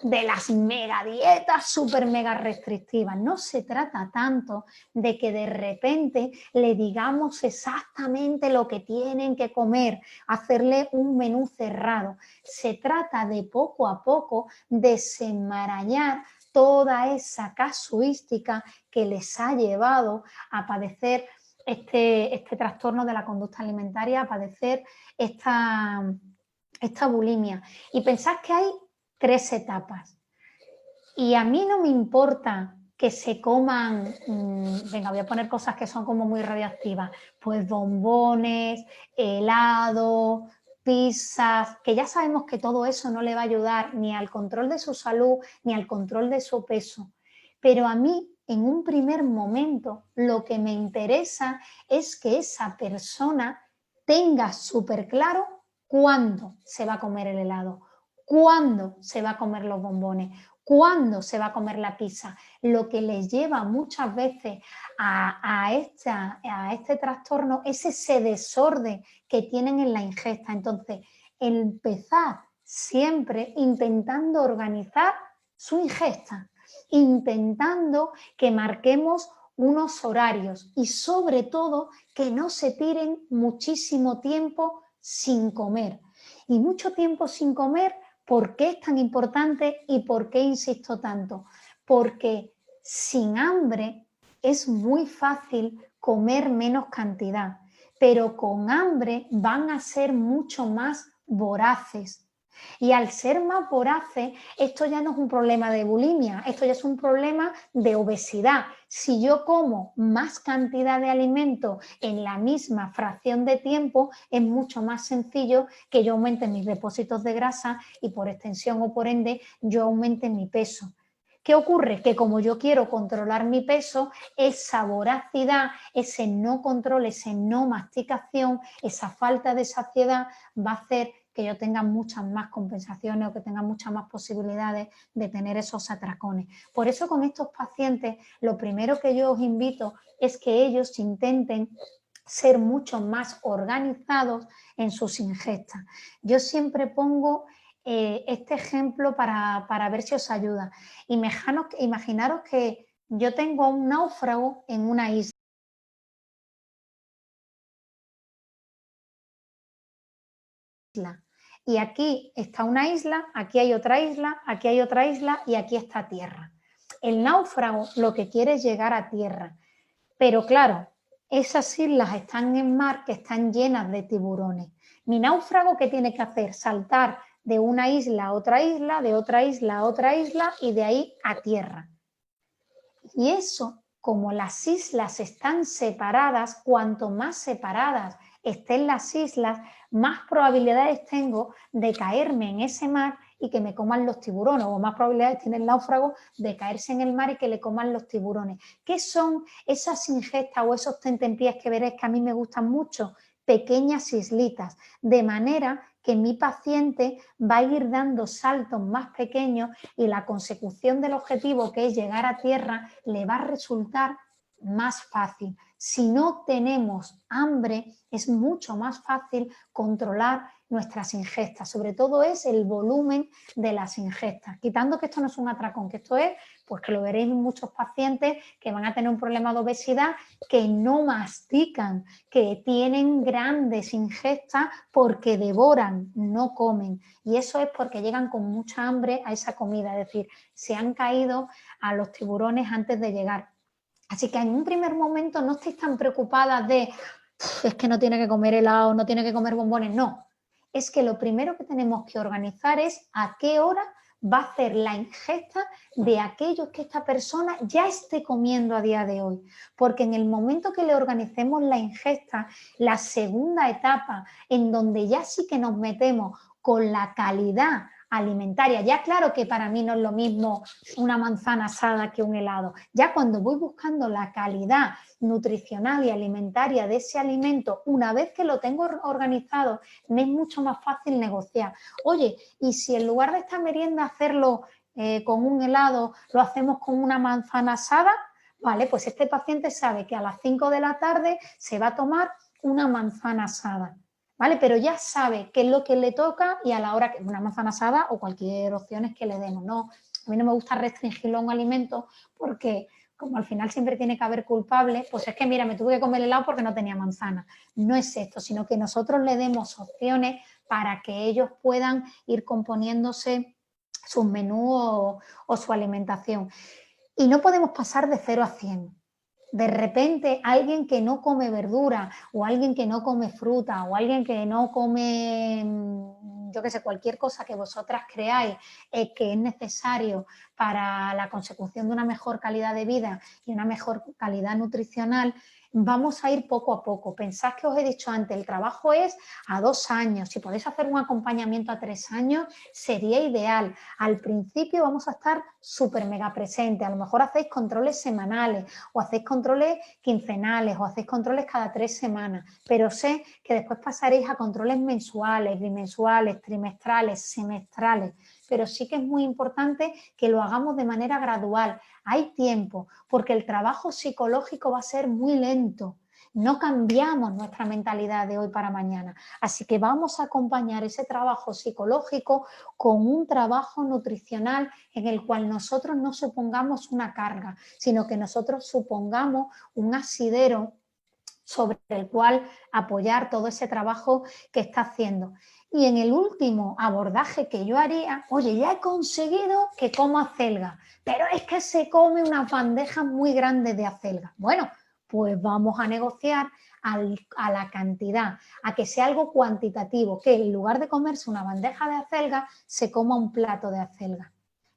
A: de las mega dietas súper mega restrictivas. No se trata tanto de que de repente le digamos exactamente lo que tienen que comer, hacerle un menú cerrado. Se trata de poco a poco desenmarañar toda esa casuística que les ha llevado a padecer este trastorno de la conducta alimentaria, a padecer esta bulimia. Y pensad que hay 3 etapas. Y a mí no me importa que se coman, venga, voy a poner cosas que son como muy radiactivas, pues bombones, helado, pizzas, que ya sabemos que todo eso no le va a ayudar ni al control de su salud ni al control de su peso. Pero a mí, en un primer momento, lo que me interesa es que esa persona tenga súper claro cuándo se va a comer el helado, cuándo se va a comer los bombones, cuándo se va a comer la pizza. Lo que les lleva muchas veces a este trastorno es ese desorden que tienen en la ingesta. Entonces, empezar siempre intentando organizar su ingesta, intentando que marquemos unos horarios y sobre todo que no se tiren muchísimo tiempo sin comer. Y mucho tiempo sin comer, ¿por qué es tan importante y por qué insisto tanto? Porque sin hambre es muy fácil comer menos cantidad, pero con hambre van a ser mucho más voraces. Y al ser más voraces, esto ya no es un problema de bulimia, esto ya es un problema de obesidad. Si yo como más cantidad de alimento en la misma fracción de tiempo, es mucho más sencillo que yo aumente mis depósitos de grasa y por extensión o por ende yo aumente mi peso. ¿Qué ocurre? Que como yo quiero controlar mi peso, esa voracidad, ese no control, esa no masticación, esa falta de saciedad va a hacer que yo tenga muchas más compensaciones o que tenga muchas más posibilidades de tener esos atracones. Por eso con estos pacientes lo primero que yo os invito es que ellos intenten ser mucho más organizados en sus ingestas. Yo siempre pongo este ejemplo para ver si os ayuda. Imaginaros que yo tengo un náufrago en una isla. Y aquí está una isla, aquí hay otra isla, aquí hay otra isla y aquí está tierra. El náufrago lo que quiere es llegar a tierra, pero claro, esas islas están en mar que están llenas de tiburones. Mi náufrago, ¿qué tiene que hacer? Saltar de una isla a otra isla, de otra isla a otra isla y de ahí a tierra. Y eso, como las islas están separadas, cuanto más separadas estén las islas, más probabilidades tengo de caerme en ese mar y que me coman los tiburones, o más probabilidades tiene el náufrago de caerse en el mar y que le coman los tiburones. ¿Qué son esas ingestas o esos tentempiés que veréis que a mí me gustan mucho? Pequeñas islitas, de manera que mi paciente va a ir dando saltos más pequeños y la consecución del objetivo, que es llegar a tierra, le va a resultar más fácil. Si no tenemos hambre, es mucho más fácil controlar nuestras ingestas, sobre todo es el volumen de las ingestas, quitando que esto no es un atracón, que esto es, pues que lo veréis en muchos pacientes que van a tener un problema de obesidad, que no mastican, que tienen grandes ingestas porque devoran, no comen, y eso es porque llegan con mucha hambre a esa comida, es decir, se han caído a los tiburones antes de llegar. Así que en un primer momento no estéis tan preocupadas de es que no tiene que comer helado, no tiene que comer bombones, no. Es que lo primero que tenemos que organizar es a qué hora va a hacer la ingesta de aquellos que esta persona ya esté comiendo a día de hoy. Porque en el momento que le organicemos la ingesta, la segunda etapa en donde ya sí que nos metemos con la calidad alimentaria, ya claro que para mí no es lo mismo una manzana asada que un helado, ya cuando voy buscando la calidad nutricional y alimentaria de ese alimento, una vez que lo tengo organizado, me es mucho más fácil negociar. Oye, y si en lugar de esta merienda hacerlo con un helado, lo hacemos con una manzana asada, vale, pues este paciente sabe que a las 5 de la tarde se va a tomar una manzana asada. ¿Vale? Pero ya sabe qué es lo que le toca y a la hora que una manzana asada o cualquier opción que le demos. No, a mí no me gusta restringirlo a un alimento porque como al final siempre tiene que haber culpables, pues es que mira, me tuve que comer helado porque no tenía manzana. No es esto, sino que nosotros le demos opciones para que ellos puedan ir componiéndose sus menús o su alimentación. Y no podemos pasar de 0 a 100. De repente alguien que no come verdura o alguien que no come fruta o alguien que no come, yo qué sé, cualquier cosa que vosotras creáis que es necesario para la consecución de una mejor calidad de vida y una mejor calidad nutricional, vamos a ir poco a poco. Pensad que os he dicho antes, el trabajo es a 2 años. Si podéis hacer un acompañamiento a 3 años, sería ideal. Al principio vamos a estar súper mega presentes. A lo mejor hacéis controles semanales o hacéis controles quincenales o hacéis controles cada 3 semanas. Pero sé que después pasaréis a controles mensuales, bimensuales, trimestrales, semestrales. Pero sí que es muy importante que lo hagamos de manera gradual. Hay tiempo, porque el trabajo psicológico va a ser muy lento. No cambiamos nuestra mentalidad de hoy para mañana. Así que vamos a acompañar ese trabajo psicológico con un trabajo nutricional en el cual nosotros no supongamos una carga, sino que nosotros supongamos un asidero sobre el cual apoyar todo ese trabajo que está haciendo. Y en el último abordaje que yo haría, oye, ya he conseguido que coma acelga, pero es que se come unas bandejas muy grandes de acelga. Bueno, pues vamos a negociar a la cantidad, a que sea algo cuantitativo, que en lugar de comerse una bandeja de acelga, se coma un plato de acelga.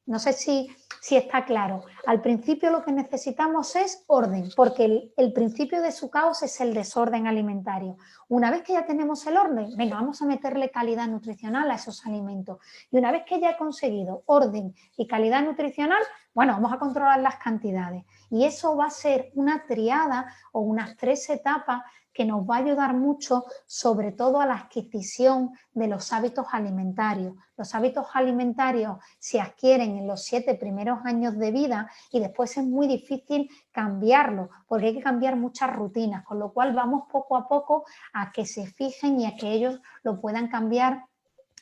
A: No sé si está claro. Al principio lo que necesitamos es orden, porque el principio de su caos es el desorden alimentario. Una vez que ya tenemos el orden, venga, vamos a meterle calidad nutricional a esos alimentos. Y una vez que ya he conseguido orden y calidad nutricional, bueno, vamos a controlar las cantidades. Y eso va a ser una triada o unas 3 etapas que nos va a ayudar mucho, sobre todo a la adquisición de los hábitos alimentarios. Los hábitos alimentarios se adquieren en los 7 primeros años de vida y después es muy difícil cambiarlo, porque hay que cambiar muchas rutinas, con lo cual vamos poco a poco a que se fijen y a que ellos lo puedan cambiar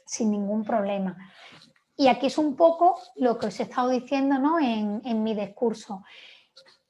A: sin ningún problema. Y aquí es un poco lo que os he estado diciendo, ¿no?, en mi discurso.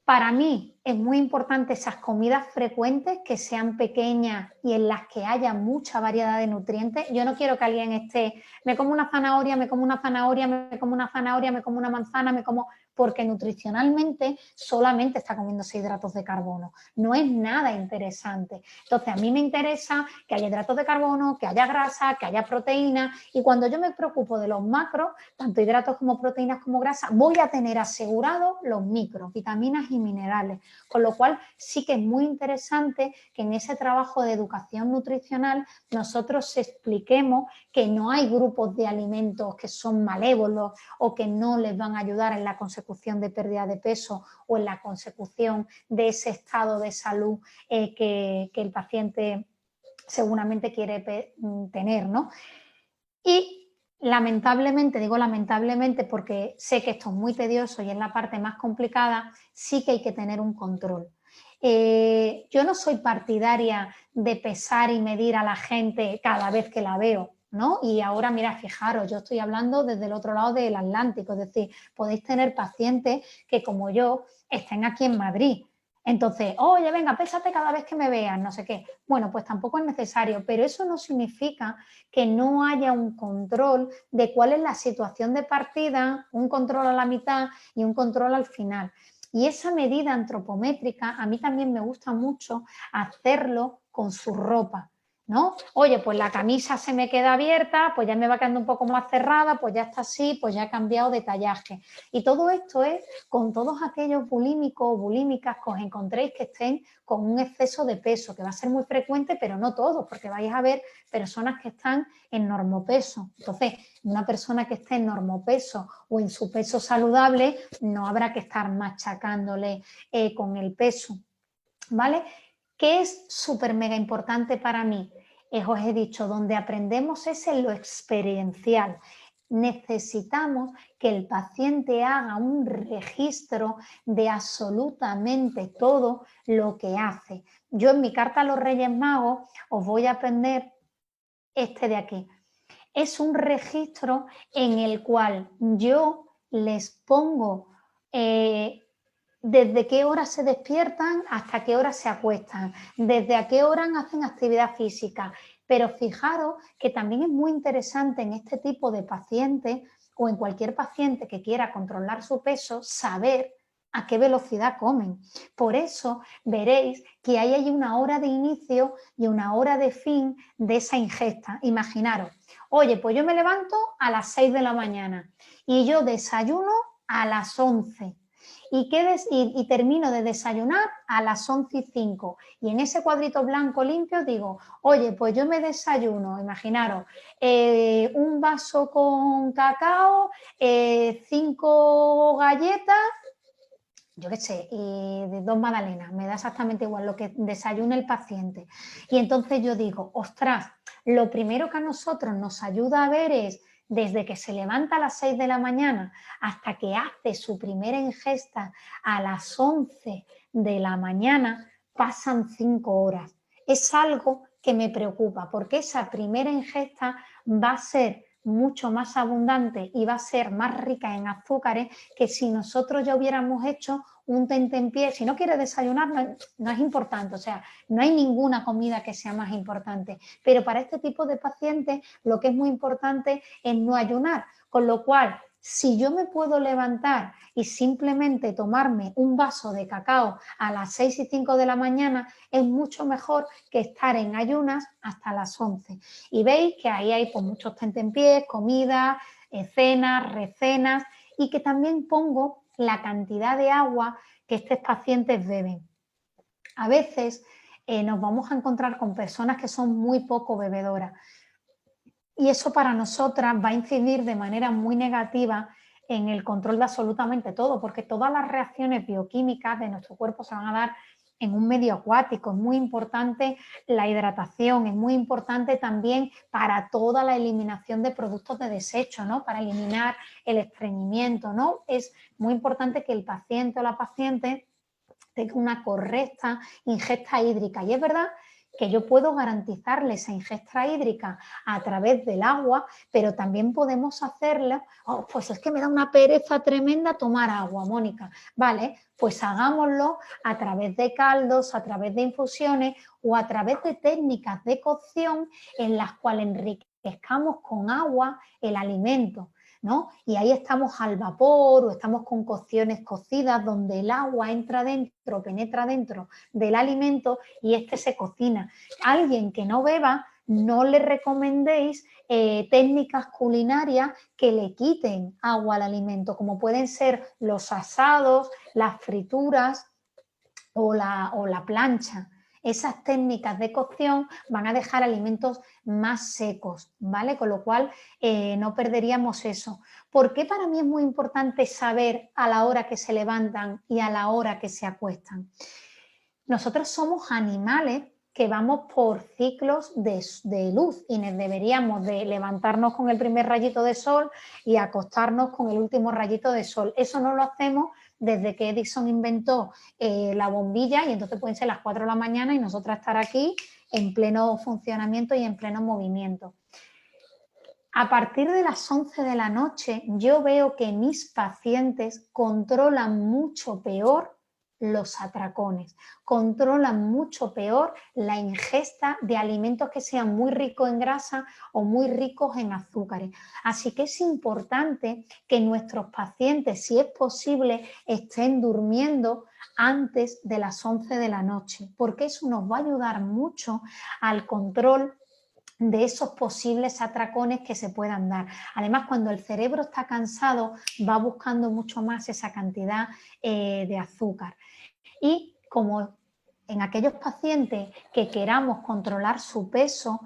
A: Para mí, es muy importante esas comidas frecuentes que sean pequeñas y en las que haya mucha variedad de nutrientes. Yo no quiero que alguien esté, me como una zanahoria, me como una zanahoria, me como una zanahoria, me como una manzana, me como... porque nutricionalmente solamente está comiéndose hidratos de carbono. No es nada interesante. Entonces, a mí me interesa que haya hidratos de carbono, que haya grasa, que haya proteína, y cuando yo me preocupo de los macros, tanto hidratos como proteínas como grasa, voy a tener asegurados los micros, vitaminas y minerales. Con lo cual, sí que es muy interesante que en ese trabajo de educación nutricional nosotros expliquemos que no hay grupos de alimentos que son malévolos o que no les van a ayudar en la consecución de pérdida de peso o en la consecución de ese estado de salud que el paciente seguramente quiere tener, ¿no? Y lamentablemente, digo lamentablemente porque sé que esto es muy tedioso y es la parte más complicada, sí que hay que tener un control. Yo no soy partidaria de pesar y medir a la gente cada vez que la veo, ¿no? Y ahora, mira, fijaros, yo estoy hablando desde el otro lado del Atlántico, es decir, podéis tener pacientes que como yo estén aquí en Madrid. Entonces, oye, venga, pésate cada vez que me veas, no sé qué. Bueno, pues tampoco es necesario, pero eso no significa que no haya un control de cuál es la situación de partida, un control a la mitad y un control al final. Y esa medida antropométrica a mí también me gusta mucho hacerlo con su ropa, ¿no? Oye, pues la camisa se me queda abierta, pues ya me va quedando un poco más cerrada, pues ya está así, pues ya he cambiado de tallaje. Y todo esto es con todos aquellos bulímicos o bulímicas que os encontréis que estén con un exceso de peso, que va a ser muy frecuente, pero no todos, porque vais a ver personas que están en normopeso. Entonces, una persona que esté en normopeso o en su peso saludable, no habrá que estar machacándole con el peso, ¿vale? ¿Qué es súper mega importante para mí? Os he dicho, donde aprendemos es en lo experiencial. Necesitamos que el paciente haga un registro de absolutamente todo lo que hace. Yo en mi carta a los Reyes Magos os voy a aprender este de aquí. Es un registro en el cual yo les pongo desde qué hora se despiertan hasta qué hora se acuestan, desde a qué hora hacen actividad física. Pero fijaros que también es muy interesante en este tipo de pacientes o en cualquier paciente que quiera controlar su peso, saber a qué velocidad comen. Por eso veréis que ahí hay una hora de inicio y una hora de fin de esa ingesta. Imaginaros, oye, pues yo me levanto a las 6 de la mañana y yo desayuno a las 11 y termino de desayunar a las 11:05. Y en ese cuadrito blanco limpio digo, oye, pues yo me desayuno, imaginaros, un vaso con cacao, 5 galletas, yo qué sé, de 2 magdalenas, me da exactamente igual lo que desayune el paciente. Y entonces yo digo, ostras, lo primero que a nosotros nos ayuda a ver es desde que se levanta a las 6 de la mañana hasta que hace su primera ingesta a las 11 de la mañana, pasan 5 horas. Es algo que me preocupa porque esa primera ingesta va a ser mucho más abundante y va a ser más rica en azúcares que si nosotros ya hubiéramos hecho un tentempié. Si no quiere desayunar, no es importante, o sea, no hay ninguna comida que sea más importante, pero para este tipo de pacientes lo que es muy importante es no ayunar, con lo cual si yo me puedo levantar y simplemente tomarme un vaso de cacao a las 6:05 de la mañana, es mucho mejor que estar en ayunas hasta las 11. Y veis que ahí hay pues, muchos tentempiés, comidas, cenas, recenas, y que también pongo la cantidad de agua que estos pacientes beben. A veces nos vamos a encontrar con personas que son muy poco bebedoras. Y eso para nosotras va a incidir de manera muy negativa en el control de absolutamente todo, porque todas las reacciones bioquímicas de nuestro cuerpo se van a dar en un medio acuático. Es muy importante la hidratación, es muy importante también para toda la eliminación de productos de desecho, ¿no? Para eliminar el estreñimiento, ¿no? Es muy importante que el paciente o la paciente tenga una correcta ingesta hídrica. Y es verdad que yo puedo garantizarle esa ingesta hídrica a través del agua, pero también podemos hacerlo, oh, pues es que me da una pereza tremenda tomar agua, Mónica. Vale, pues hagámoslo a través de caldos, a través de infusiones o a través de técnicas de cocción en las cuales enriquezcamos con agua el alimento, ¿no? Y ahí estamos al vapor o estamos con cocciones cocidas donde el agua entra dentro, penetra dentro del alimento y este se cocina. Alguien que no beba, no le recomendéis técnicas culinarias que le quiten agua al alimento, como pueden ser los asados, las frituras o la plancha. Esas técnicas de cocción van a dejar alimentos más secos, ¿vale? Con lo cual no perderíamos eso. ¿Por qué para mí es muy importante saber a la hora que se levantan y a la hora que se acuestan? Nosotros somos animales que vamos por ciclos de luz y deberíamos de levantarnos con el primer rayito de sol y acostarnos con el último rayito de sol. Eso no lo hacemos desde que Edison inventó la bombilla y entonces pueden ser las 4 de la mañana y nosotras estar aquí en pleno funcionamiento y en pleno movimiento. A partir de las 11 de la noche yo veo que mis pacientes controlan mucho peor los atracones, controlan mucho peor la ingesta de alimentos que sean muy ricos en grasa o muy ricos en azúcares. Así que es importante que nuestros pacientes, si es posible, estén durmiendo antes de las 11 de la noche, porque eso nos va a ayudar mucho al control de esos posibles atracones que se puedan dar. Además, cuando el cerebro está cansado, va buscando mucho más esa cantidad de azúcar. Y como en aquellos pacientes que queramos controlar su peso,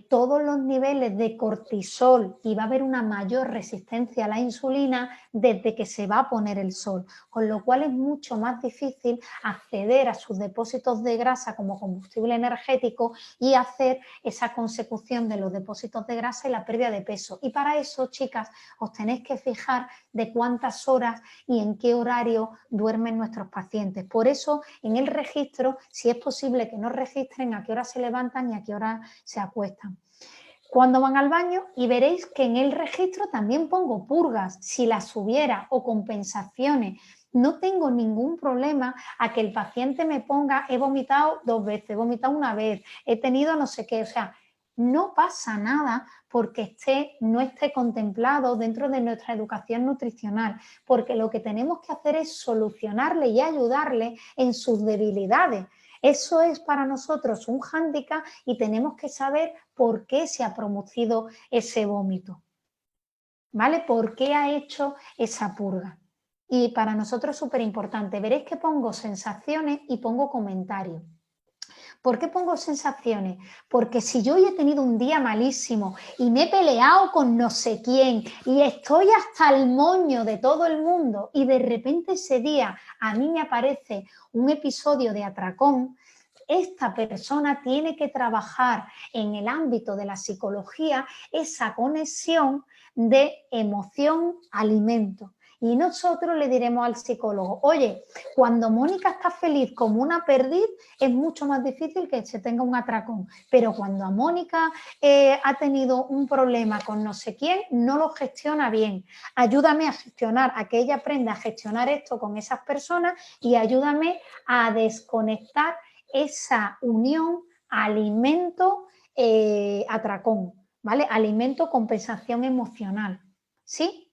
A: todos los niveles de cortisol y va a haber una mayor resistencia a la insulina desde que se va a poner el sol, con lo cual es mucho más difícil acceder a sus depósitos de grasa como combustible energético y hacer esa consecución de los depósitos de grasa y la pérdida de peso. Y para eso, chicas, os tenéis que fijar de cuántas horas y en qué horario duermen nuestros pacientes. Por eso, en el registro, si es posible que nos registren a qué hora se levantan y a qué hora se acuestan. Cuando van al baño y veréis que en el registro también pongo purgas, si las hubiera, o compensaciones. No tengo ningún problema a que el paciente me ponga, he vomitado 2 veces, he vomitado una vez, he tenido no sé qué, o sea, no pasa nada porque no esté contemplado dentro de nuestra educación nutricional, porque lo que tenemos que hacer es solucionarle y ayudarle en sus debilidades. Eso es para nosotros un hándicap y tenemos que saber por qué se ha producido ese vómito, ¿vale? ¿Por qué ha hecho esa purga? Y para nosotros es súper importante. Veréis que pongo sensaciones y pongo comentarios. ¿Por qué pongo sensaciones? Porque si yo hoy he tenido un día malísimo y me he peleado con no sé quién y estoy hasta el moño de todo el mundo y de repente ese día a mí me aparece un episodio de atracón, esta persona tiene que trabajar en el ámbito de la psicología esa conexión de emoción-alimento. Y nosotros le diremos al psicólogo, oye, cuando Mónica está feliz como una perdiz, es mucho más difícil que se tenga un atracón. Pero cuando a Mónica ha tenido un problema con no sé quién, no lo gestiona bien. Ayúdame a gestionar, a que ella aprenda a gestionar esto con esas personas y ayúdame a desconectar esa unión alimento-atracón, ¿vale? Alimento-compensación emocional, ¿sí?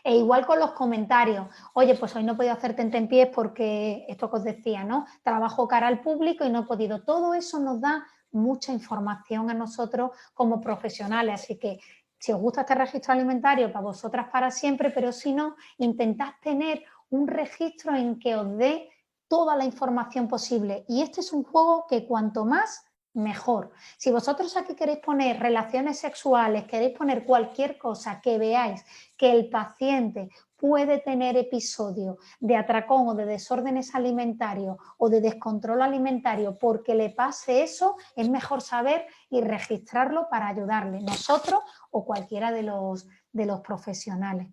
A: E igual con los comentarios, oye, pues hoy no he podido hacer tentempiés porque esto que os decía, ¿no? Trabajo cara al público y no he podido. Todo eso nos da mucha información a nosotros como profesionales, así que si os gusta este registro alimentario, para vosotras para siempre, pero si no, intentad tener un registro en que os dé toda la información posible. Y este es un juego que cuanto más, mejor. Si vosotros aquí queréis poner relaciones sexuales, queréis poner cualquier cosa que veáis que el paciente puede tener episodios de atracón o de desórdenes alimentarios o de descontrol alimentario porque le pase eso, es mejor saber y registrarlo para ayudarle, nosotros o cualquiera de los profesionales.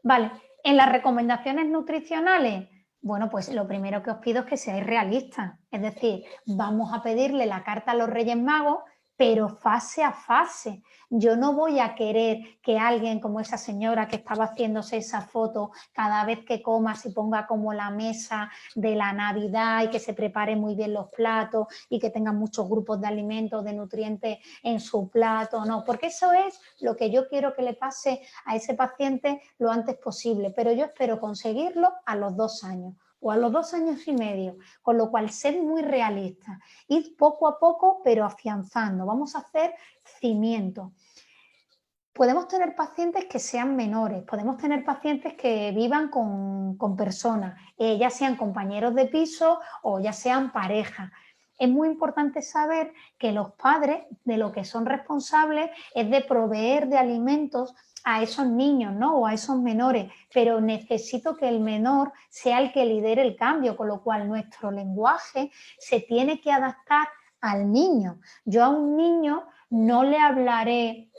A: Vale, en las recomendaciones nutricionales Bueno, pues lo primero que os pido es que seáis realistas. Es decir, vamos a pedirle la carta a los Reyes Magos, pero fase a fase. Yo no voy a querer que alguien como esa señora que estaba haciéndose esa foto cada vez que coma se ponga como la mesa de la Navidad y que se prepare muy bien los platos y que tenga muchos grupos de alimentos, de nutrientes en su plato. No, porque eso es lo que yo quiero que le pase a ese paciente lo antes posible, pero yo espero conseguirlo a los 2 años o a los 2 años y medio, con lo cual sed muy realistas, id poco a poco pero afianzando, vamos a hacer cimiento. Podemos tener pacientes que sean menores, podemos tener pacientes que vivan con personas, ya sean compañeros de piso o ya sean pareja. Es muy importante saber que los padres de lo que son responsables es de proveer de alimentos a esos niños, ¿no? O a esos menores, pero necesito que el menor sea el que lidere el cambio, con lo cual nuestro lenguaje se tiene que adaptar al niño. Yo a un niño no le hablaré,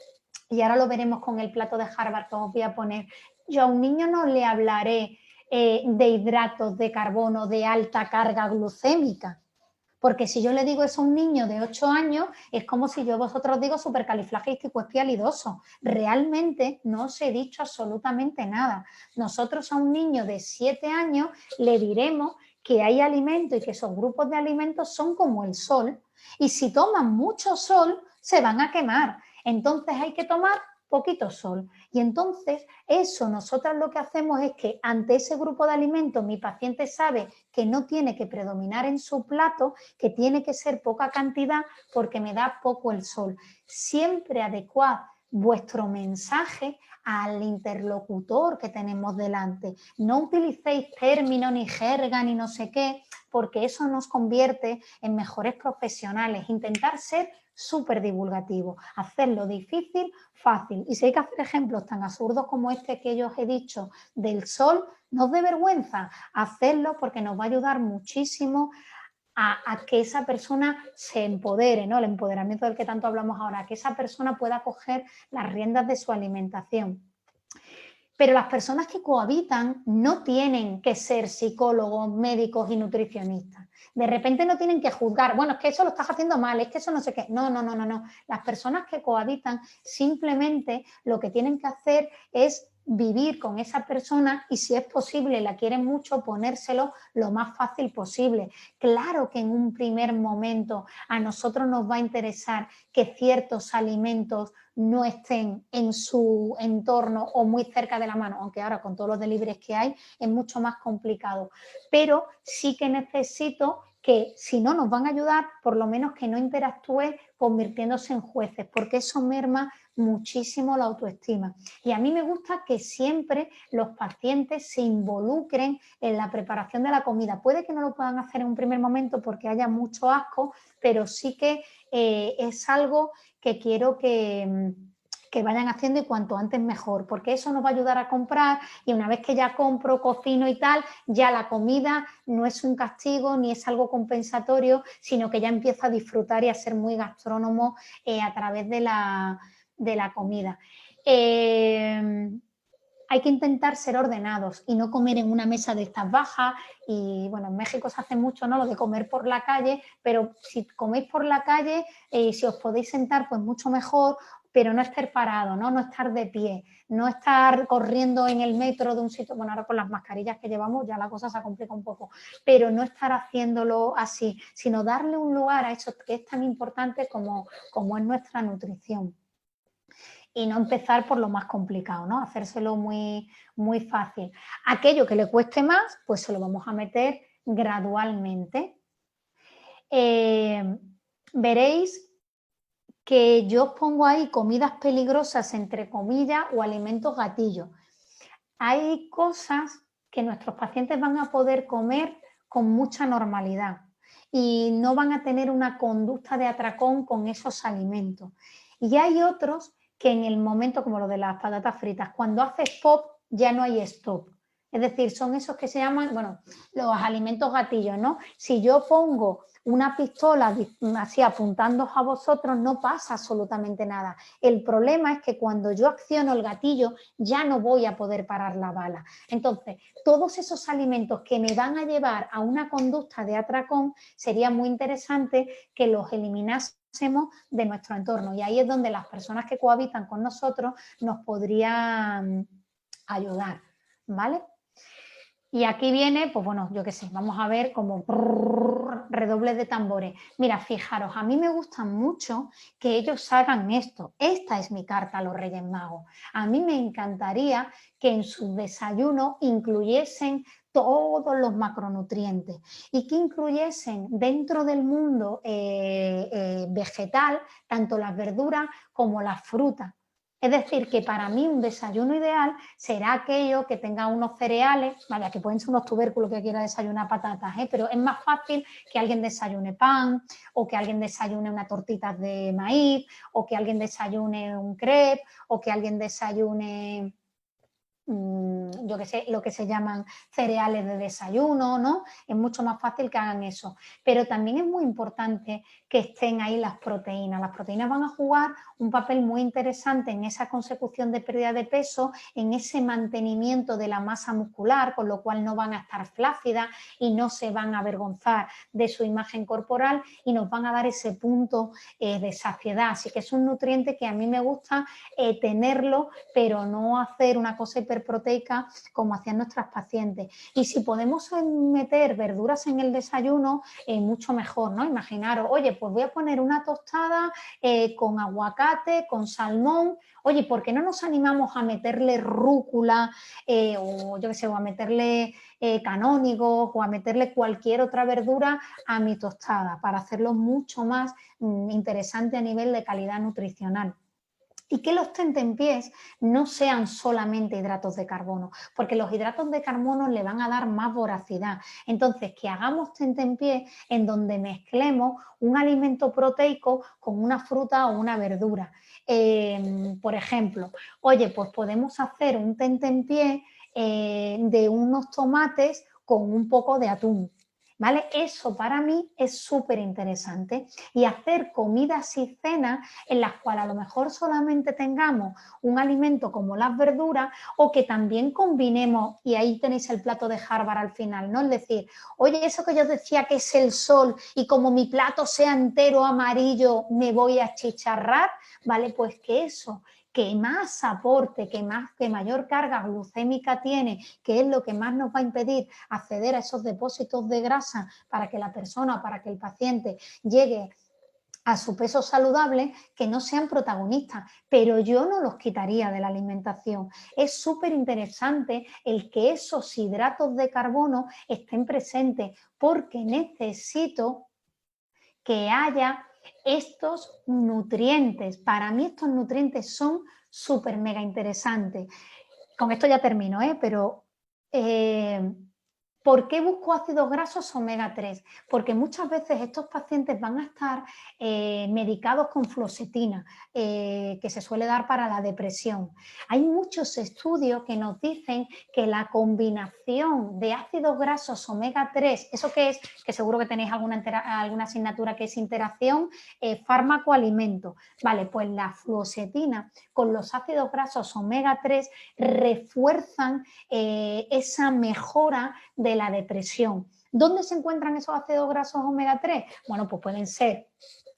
A: y ahora lo veremos con el plato de Harvard que os voy a poner, yo a un niño no le hablaré de hidratos de carbono de alta carga glucémica, porque si yo le digo eso a un niño de 8 años, es como si yo a vosotros digo supercalifragilisticoespialidoso. Realmente no os he dicho absolutamente nada. Nosotros a un niño de 7 años le diremos que hay alimentos y que esos grupos de alimentos son como el sol. Y si toman mucho sol, se van a quemar. Entonces hay que tomar poquito sol. Y entonces eso nosotras lo que hacemos es que ante ese grupo de alimentos mi paciente sabe que no tiene que predominar en su plato, que tiene que ser poca cantidad porque me da poco el sol. Siempre adecuad vuestro mensaje al interlocutor que tenemos delante. No utilicéis términos ni jerga ni no sé qué, porque eso nos convierte en mejores profesionales. Intentar ser súper divulgativo, hacerlo difícil, fácil. Y si hay que hacer ejemplos tan absurdos como este que yo os he dicho del sol, no os dé vergüenza hacerlo porque nos va a ayudar muchísimo a que esa persona se empodere, ¿no? El empoderamiento del que tanto hablamos ahora, que esa persona pueda coger las riendas de su alimentación. Pero las personas que cohabitan no tienen que ser psicólogos, médicos y nutricionistas. De repente no tienen que juzgar, bueno, es que eso lo estás haciendo mal, es que eso no sé qué. No, no, no, no, no. Las personas que cohabitan simplemente lo que tienen que hacer es vivir con esa persona y si es posible, la quieren mucho, ponérselo lo más fácil posible. Claro que en un primer momento a nosotros nos va a interesar que ciertos alimentos no estén en su entorno o muy cerca de la mano, aunque ahora con todos los deliveries que hay es mucho más complicado. Pero sí que necesito que si no nos van a ayudar, por lo menos que no interactúe convirtiéndose en jueces, porque eso merma muchísimo la autoestima. Y a mí me gusta que siempre los pacientes se involucren en la preparación de la comida. Puede que no lo puedan hacer en un primer momento porque haya mucho asco, pero sí que es algo que quiero que vayan haciendo y cuanto antes mejor, porque eso nos va a ayudar a comprar y una vez que ya compro, cocino y tal, ya la comida no es un castigo ni es algo compensatorio, sino que ya empiezo a disfrutar y a ser muy gastrónomo a través de la comida. Hay que intentar ser ordenados y no comer en una mesa de estas bajas y bueno, en México se hace mucho, ¿no? Lo de comer por la calle, pero si coméis por la calle, si os podéis sentar, pues mucho mejor, pero no estar parado, ¿no? No estar de pie, no estar corriendo en el metro de un sitio, bueno, ahora con las mascarillas que llevamos ya la cosa se complica un poco, pero no estar haciéndolo así, sino darle un lugar a eso que es tan importante como es nuestra nutrición. Y no empezar por lo más complicado, ¿no? Hacérselo muy, muy fácil. Aquello que le cueste más, pues se lo vamos a meter gradualmente. Veréis que yo os pongo ahí comidas peligrosas, entre comillas, o alimentos gatillos. Hay cosas que nuestros pacientes van a poder comer con mucha normalidad y no van a tener una conducta de atracón con esos alimentos. Y hay otros que en el momento, como lo de las patatas fritas, cuando haces pop ya no hay stop. Es decir, son esos que se llaman, bueno, los alimentos gatillos, ¿no? Si yo pongo una pistola así apuntando a vosotros, no pasa absolutamente nada. El problema es que cuando yo acciono el gatillo ya no voy a poder parar la bala. Entonces, todos esos alimentos que me van a llevar a una conducta de atracón, sería muy interesante que los eliminásemos de nuestro entorno. Y ahí es donde las personas que cohabitan con nosotros nos podrían ayudar, ¿vale? Y aquí viene, pues bueno, yo qué sé, vamos a ver como redobles de tambores. Mira, fijaros, a mí me gusta mucho que ellos hagan esto. Esta es mi carta a los Reyes Magos. A mí me encantaría que en sus desayunos incluyesen todos los macronutrientes y que incluyesen dentro del mundo vegetal tanto las verduras como las frutas. Es decir, que para mí un desayuno ideal será aquello que tenga unos cereales, vaya, que pueden ser unos tubérculos que quiera desayunar patatas, pero es más fácil que alguien desayune pan, o que alguien desayune una tortita de maíz, o que alguien desayune un crepe, o que alguien desayune, yo qué sé, lo que se llaman cereales de desayuno, ¿no? Es mucho más fácil que hagan eso. Pero también es muy importante que estén ahí las proteínas. Las proteínas van a jugar un papel muy interesante en esa consecución de pérdida de peso, en ese mantenimiento de la masa muscular, con lo cual no van a estar flácidas y no se van a avergonzar de su imagen corporal y nos van a dar ese punto de saciedad. Así que es un nutriente que a mí me gusta tenerlo, pero no hacer una cosa hiperproteica como hacían nuestras pacientes. Y si podemos meter verduras en el desayuno, mucho mejor, ¿no? Imaginaros, oye, pues voy a poner una tostada con aguacate, con salmón. Oye, ¿por qué no nos animamos a meterle rúcula o yo qué sé, o a meterle canónigos o a meterle cualquier otra verdura a mi tostada para hacerlo mucho más interesante a nivel de calidad nutricional? Y que los tentempiés no sean solamente hidratos de carbono, porque los hidratos de carbono le van a dar más voracidad. Entonces, que hagamos tentempiés en donde mezclemos un alimento proteico con una fruta o una verdura. Por ejemplo, oye, pues podemos hacer un tentempié de unos tomates con un poco de atún. ¿Vale? Eso para mí es súper interesante. Y hacer comidas y cenas en las cuales a lo mejor solamente tengamos un alimento como las verduras o que también combinemos, y ahí tenéis el plato de Harvard al final, ¿no? Es decir, oye, eso que yo decía que es el sol y como mi plato sea entero amarillo me voy a chicharrar, ¿vale? Pues que eso que más aporte, que mayor carga glucémica tiene, que es lo que más nos va a impedir acceder a esos depósitos de grasa para que la persona, para que el paciente llegue a su peso saludable, que no sean protagonistas, pero yo no los quitaría de la alimentación. Es súper interesante el que esos hidratos de carbono estén presentes, porque necesito que haya estos nutrientes. Para mí estos nutrientes son súper mega interesantes. Con esto ya termino, pero ¿por qué busco ácidos grasos omega 3? Porque muchas veces estos pacientes van a estar medicados con fluoxetina, que se suele dar para la depresión. Hay muchos estudios que nos dicen que la combinación de ácidos grasos omega 3, ¿eso qué es? Que seguro que tenéis alguna asignatura que es interacción fármaco-alimento. Vale, pues la fluoxetina con los ácidos grasos omega 3 refuerzan esa mejora de la depresión. ¿Dónde se encuentran esos ácidos grasos omega 3? Bueno, pues pueden ser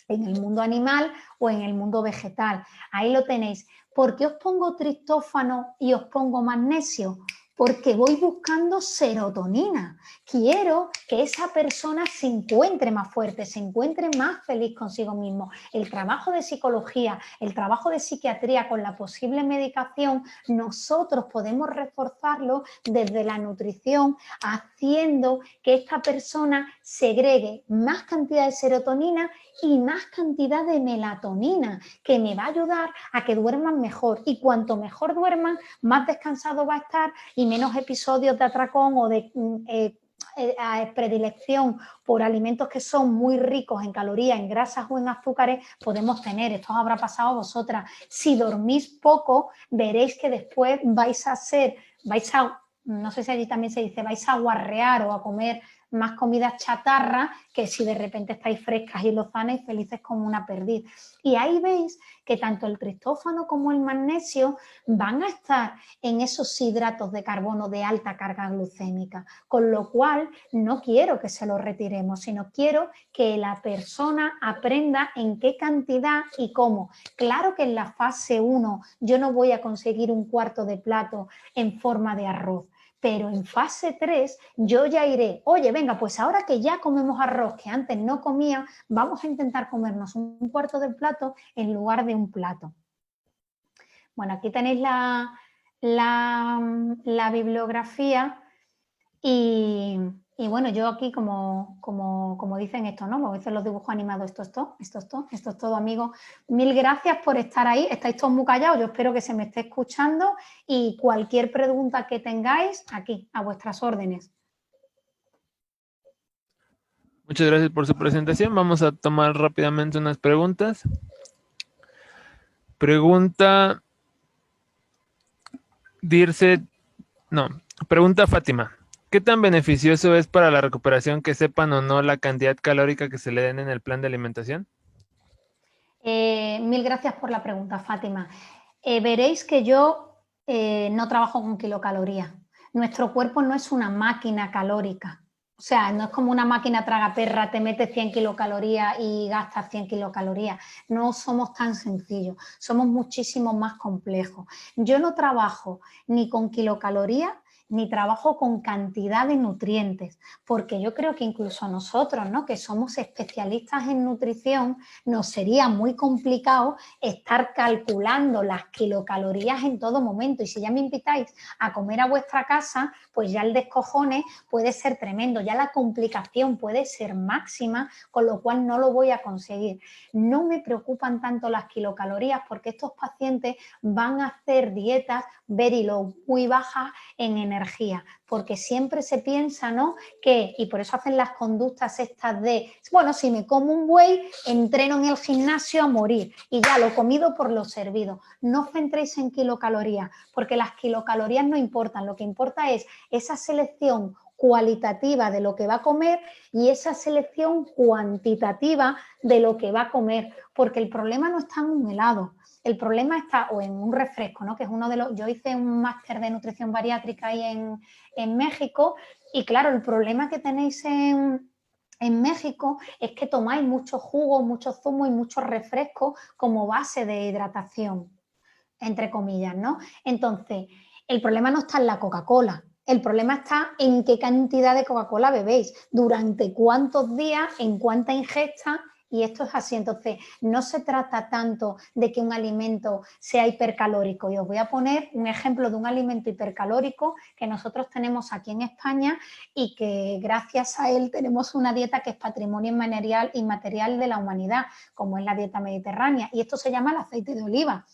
A: en el mundo animal o en el mundo vegetal. Ahí lo tenéis. ¿Por qué os pongo triptófano y os pongo magnesio? Porque voy buscando serotonina. Quiero que esa persona se encuentre más fuerte, se encuentre más feliz consigo mismo. El trabajo de psicología, el trabajo de psiquiatría con la posible medicación, nosotros podemos reforzarlo desde la nutrición, haciendo que esta persona segregue más cantidad de serotonina y más cantidad de melatonina, que me va a ayudar a que duerman mejor. Y cuanto mejor duerman, más descansado va a estar y menos episodios de atracón o de predilección por alimentos que son muy ricos en calorías, en grasas o en azúcares podemos tener. Esto os habrá pasado a vosotras. Si dormís poco, veréis que después vais a, no sé si allí también se dice, vais a guarrear o a comer más comida chatarra que si de repente estáis frescas y lozanas y felices como una perdiz. Y ahí veis que tanto el triptófano como el magnesio van a estar en esos hidratos de carbono de alta carga glucémica, con lo cual no quiero que se los retiremos, sino quiero que la persona aprenda en qué cantidad y cómo. Claro que en la fase 1 yo no voy a conseguir un cuarto de plato en forma de arroz, pero en fase 3 yo ya iré, oye, venga, pues ahora que ya comemos arroz, que antes no comía, vamos a intentar comernos un cuarto de plato en lugar de un plato. Bueno, aquí tenéis la bibliografía y bueno, yo aquí como dicen esto, ¿no? Como dicen los dibujos animados, esto es todo, amigos. Mil gracias por estar ahí. Estáis todos muy callados, yo espero que se me esté escuchando y cualquier pregunta que tengáis, aquí, a vuestras órdenes.
B: Muchas gracias por su presentación. Vamos a tomar rápidamente unas preguntas. Pregunta pregunta Fátima. ¿Qué tan beneficioso es para la recuperación que sepan o no la cantidad calórica que se le den en el plan de alimentación?
A: Mil gracias por la pregunta, Fátima. Veréis que yo no trabajo con kilocalorías. Nuestro cuerpo no es una máquina calórica. O sea, no es como una máquina tragaperra, te metes 100 kilocalorías y gastas 100 kilocalorías. No somos tan sencillos, somos muchísimo más complejos. Yo no trabajo ni con kilocalorías ni trabajo con cantidad de nutrientes, porque yo creo que incluso a nosotros, ¿no?, que somos especialistas en nutrición, nos sería muy complicado estar calculando las kilocalorías en todo momento. Y si ya me invitáis a comer a vuestra casa, pues ya el descojone puede ser tremendo, ya la complicación puede ser máxima, con lo cual no lo voy a conseguir. No me preocupan tanto las kilocalorías porque estos pacientes van a hacer dietas very low, muy bajas en energía, porque siempre se piensa, ¿no?, que, y por eso hacen las conductas estas de, bueno, si me como un buey, entreno en el gimnasio a morir y ya lo comido por lo servido. No os centréis en kilocalorías, porque las kilocalorías no importan, lo que importa es esa selección cualitativa de lo que va a comer y esa selección cuantitativa de lo que va a comer, porque el problema no está en un helado, el problema está o en un refresco, ¿no?, que es uno de los... Yo hice un máster de nutrición bariátrica ahí en México y claro, el problema que tenéis en México es que tomáis mucho jugo, mucho zumo y muchos refrescos como base de hidratación, entre comillas, ¿no? Entonces, el problema no está en la Coca-Cola, el problema está en qué cantidad de Coca-Cola bebéis, durante cuántos días, en cuánta ingesta, y esto es así. Entonces, no se trata tanto de que un alimento sea hipercalórico. Y os voy a poner un ejemplo de un alimento hipercalórico que nosotros tenemos aquí en España y que gracias a él tenemos una dieta que es patrimonio inmaterial de la humanidad, como es la dieta mediterránea. Y esto se llama el aceite de oliva.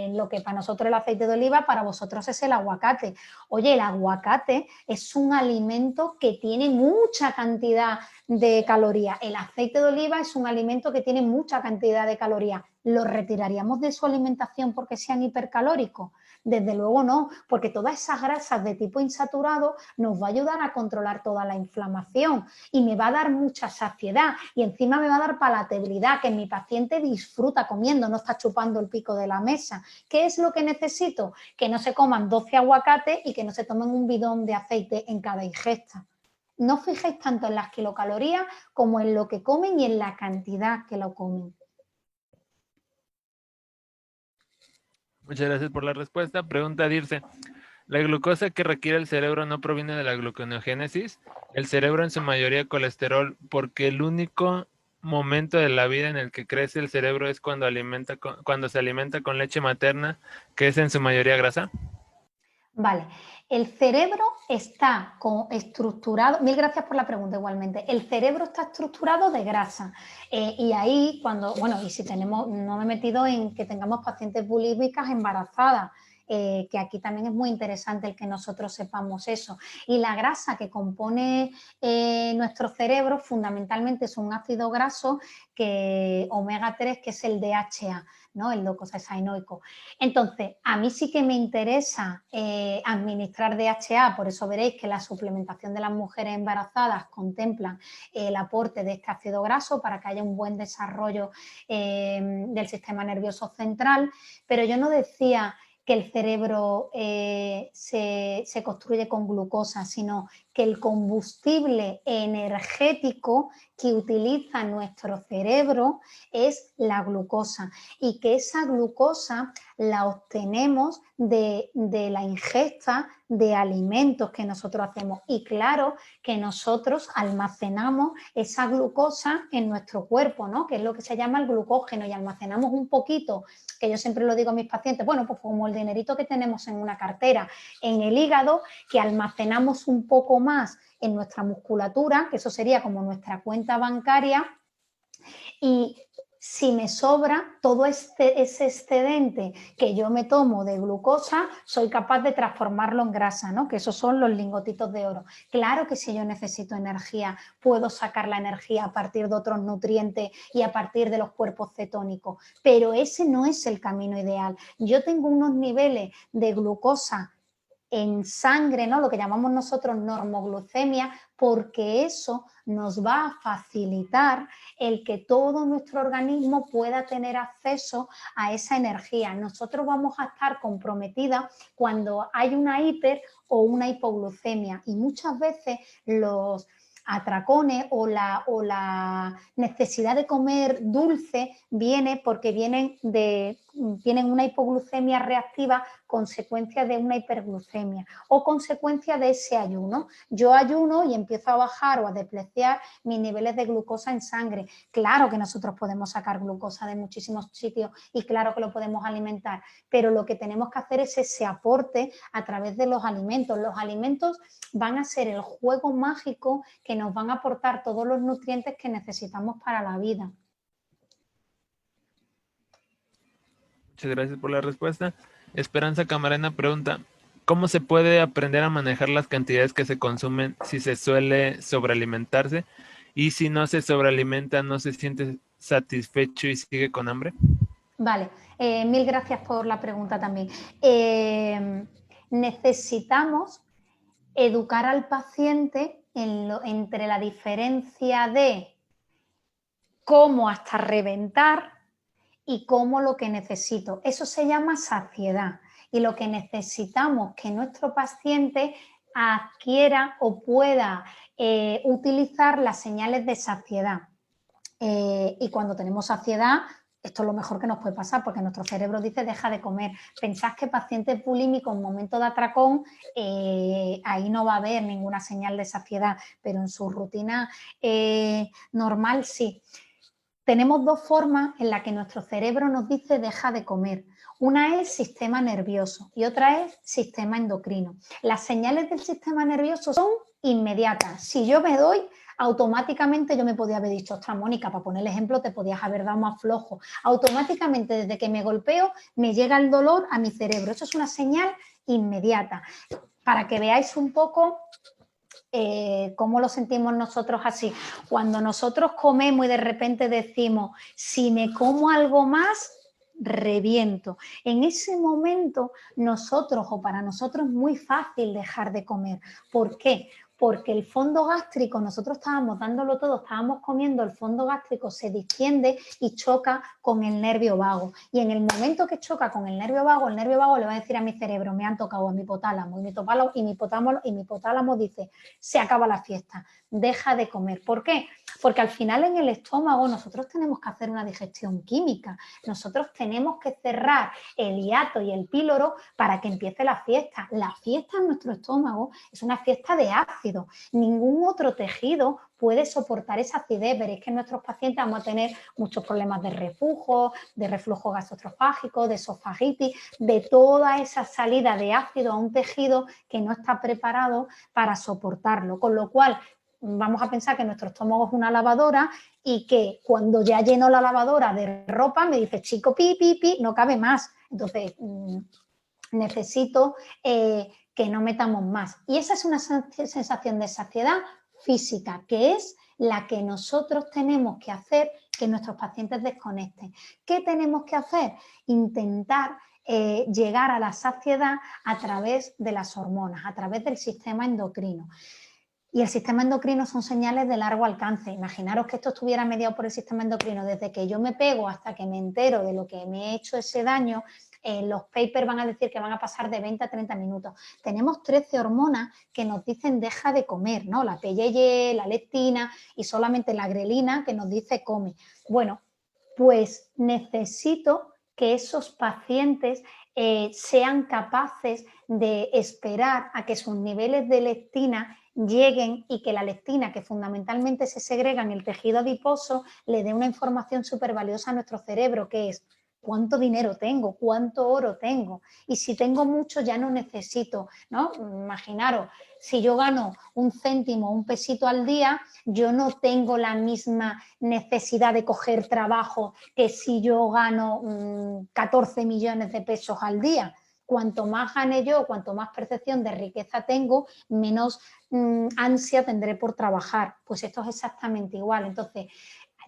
A: Lo que para nosotros el aceite de oliva, para vosotros es el aguacate. Oye, el aguacate es un alimento que tiene mucha cantidad de calorías. El aceite de oliva es un alimento que tiene mucha cantidad de calorías. ¿Lo retiraríamos de su alimentación porque sean hipercalóricos? Desde luego no, porque todas esas grasas de tipo insaturado nos va a ayudar a controlar toda la inflamación y me va a dar mucha saciedad y encima me va a dar palatabilidad, que mi paciente disfruta comiendo, no está chupando el pico de la mesa. ¿Qué es lo que necesito? Que no se coman 12 aguacates y que no se tomen un bidón de aceite en cada ingesta. No os fijéis tanto en las kilocalorías como en lo que comen y en la cantidad que lo comen.
B: Muchas gracias por la respuesta. Pregunta Dirce. ¿La glucosa que requiere el cerebro no proviene de la gluconeogénesis? El cerebro en su mayoría colesterol, porque el único momento de la vida en el que crece el cerebro es cuando se alimenta con leche materna, que es en su mayoría grasa.
A: Vale, el cerebro está estructurado, mil gracias por la pregunta igualmente, el cerebro está estructurado de grasa y ahí cuando, bueno, y si tenemos, no me he metido en que tengamos pacientes bulímicas embarazadas, que aquí también es muy interesante el que nosotros sepamos eso. Y la grasa que compone nuestro cerebro fundamentalmente es un ácido graso omega 3, que es el DHA. ¿no? El docosahexaenoico. Entonces, a mí sí que me interesa administrar DHA, por eso veréis que la suplementación de las mujeres embarazadas contempla el aporte de este ácido graso para que haya un buen desarrollo del sistema nervioso central, pero yo no decía que el cerebro se construye con glucosa, sino que el combustible energético que utiliza nuestro cerebro es la glucosa y que esa glucosa la obtenemos de la ingesta de alimentos que nosotros hacemos. Y claro que nosotros almacenamos esa glucosa en nuestro cuerpo, ¿no? Que es lo que se llama el glucógeno, y almacenamos un poquito, que yo siempre lo digo a mis pacientes, bueno, pues como el dinerito que tenemos en una cartera, en el hígado, que almacenamos un poco más en nuestra musculatura, que eso sería como nuestra cuenta bancaria, y si me sobra todo ese excedente que yo me tomo de glucosa, soy capaz de transformarlo en grasa, ¿no? Que esos son los lingotitos de oro. Claro que si yo necesito energía, puedo sacar la energía a partir de otros nutrientes y a partir de los cuerpos cetónicos, pero ese no es el camino ideal. Yo tengo unos niveles de glucosa en sangre, ¿no? Lo que llamamos nosotros normoglucemia, porque eso nos va a facilitar el que todo nuestro organismo pueda tener acceso a esa energía. Nosotros vamos a estar comprometidas cuando hay una hiper o una hipoglucemia, y muchas veces los atracones o la necesidad de comer dulce viene porque tienen una hipoglucemia reactiva, consecuencia de una hiperglucemia o consecuencia de ese ayuno. Yo ayuno y empiezo a bajar o a depreciar mis niveles de glucosa en sangre. Claro que nosotros podemos sacar glucosa de muchísimos sitios y claro que lo podemos alimentar, pero lo que tenemos que hacer es ese aporte a través de los alimentos. Los alimentos van a ser el juego mágico que nos van a aportar todos los nutrientes que necesitamos para la vida.
B: Muchas gracias por la respuesta. Esperanza Camarena pregunta, ¿cómo se puede aprender a manejar las cantidades que se consumen si se suele sobrealimentarse? Y si no se sobrealimenta, ¿no se siente satisfecho y sigue con hambre?
A: Vale, mil gracias por la pregunta también. Necesitamos educar al paciente entre la diferencia de cómo hasta reventar y cómo lo que necesito. Eso se llama saciedad, y lo que necesitamos que nuestro paciente adquiera o pueda utilizar las señales de saciedad. Y cuando tenemos saciedad, esto es lo mejor que nos puede pasar, porque nuestro cerebro dice deja de comer. Pensad que pacientes bulímicos en momento de atracón, ahí no va a haber ninguna señal de saciedad, pero en su rutina normal sí. Tenemos dos formas en las que nuestro cerebro nos dice deja de comer. Una es sistema nervioso y otra es sistema endocrino. Las señales del sistema nervioso son inmediatas. Si yo me doy, automáticamente yo me podía haber dicho, ostras, Mónica, para poner el ejemplo, te podías haber dado más flojo. Automáticamente, desde que me golpeo, me llega el dolor a mi cerebro. Eso es una señal inmediata. Para que veáis un poco cómo lo sentimos nosotros así. Cuando nosotros comemos y de repente decimos, si me como algo más, reviento. En ese momento nosotros, o para nosotros es muy fácil dejar de comer. ¿Por qué? Porque el fondo gástrico, nosotros estábamos dándolo todo, estábamos comiendo, el fondo gástrico se distiende y choca con el nervio vago. Y en el momento que choca con el nervio vago le va a decir a mi cerebro, me han tocado a mi hipotálamo, y mi hipotálamo dice, se acaba la fiesta, deja de comer. ¿Por qué? Porque al final en el estómago nosotros tenemos que hacer una digestión química, nosotros tenemos que cerrar el hiato y el píloro para que empiece la fiesta. La fiesta en nuestro estómago es una fiesta de ácido. Ningún otro tejido puede soportar esa acidez. Veréis que en nuestros pacientes vamos a tener muchos problemas de reflujo gastroesofágico, de esofagitis, de toda esa salida de ácido a un tejido que no está preparado para soportarlo. Con lo cual, vamos a pensar que nuestro estómago es una lavadora y que cuando ya lleno la lavadora de ropa me dice, chico, no cabe más. Entonces, necesito que no metamos más. Y esa es una sensación de saciedad física, que es la que nosotros tenemos que hacer que nuestros pacientes desconecten. ¿Qué tenemos que hacer? Intentar llegar a la saciedad a través de las hormonas, a través del sistema endocrino. Y el sistema endocrino son señales de largo alcance. Imaginaros que esto estuviera mediado por el sistema endocrino desde que yo me pego hasta que me entero de lo que me he hecho ese daño. Los papers van a decir que van a pasar de 20 a 30 minutos. Tenemos 13 hormonas que nos dicen deja de comer, ¿no? La PYY, la leptina y solamente la grelina que nos dice come. Bueno, pues necesito que esos pacientes sean capaces de esperar a que sus niveles de leptina lleguen y que la leptina, que fundamentalmente se segrega en el tejido adiposo, le dé una información súper valiosa a nuestro cerebro, que es cuánto dinero tengo, cuánto oro tengo, y si tengo mucho ya no necesito, ¿no? Imaginaros, si yo gano 1 céntimo, 1 pesito al día, yo no tengo la misma necesidad de coger trabajo que si yo gano 14 millones de pesos al día. Cuanto más gane yo, cuanto más percepción de riqueza tengo, menos ansia tendré por trabajar. Pues esto es exactamente igual. Entonces,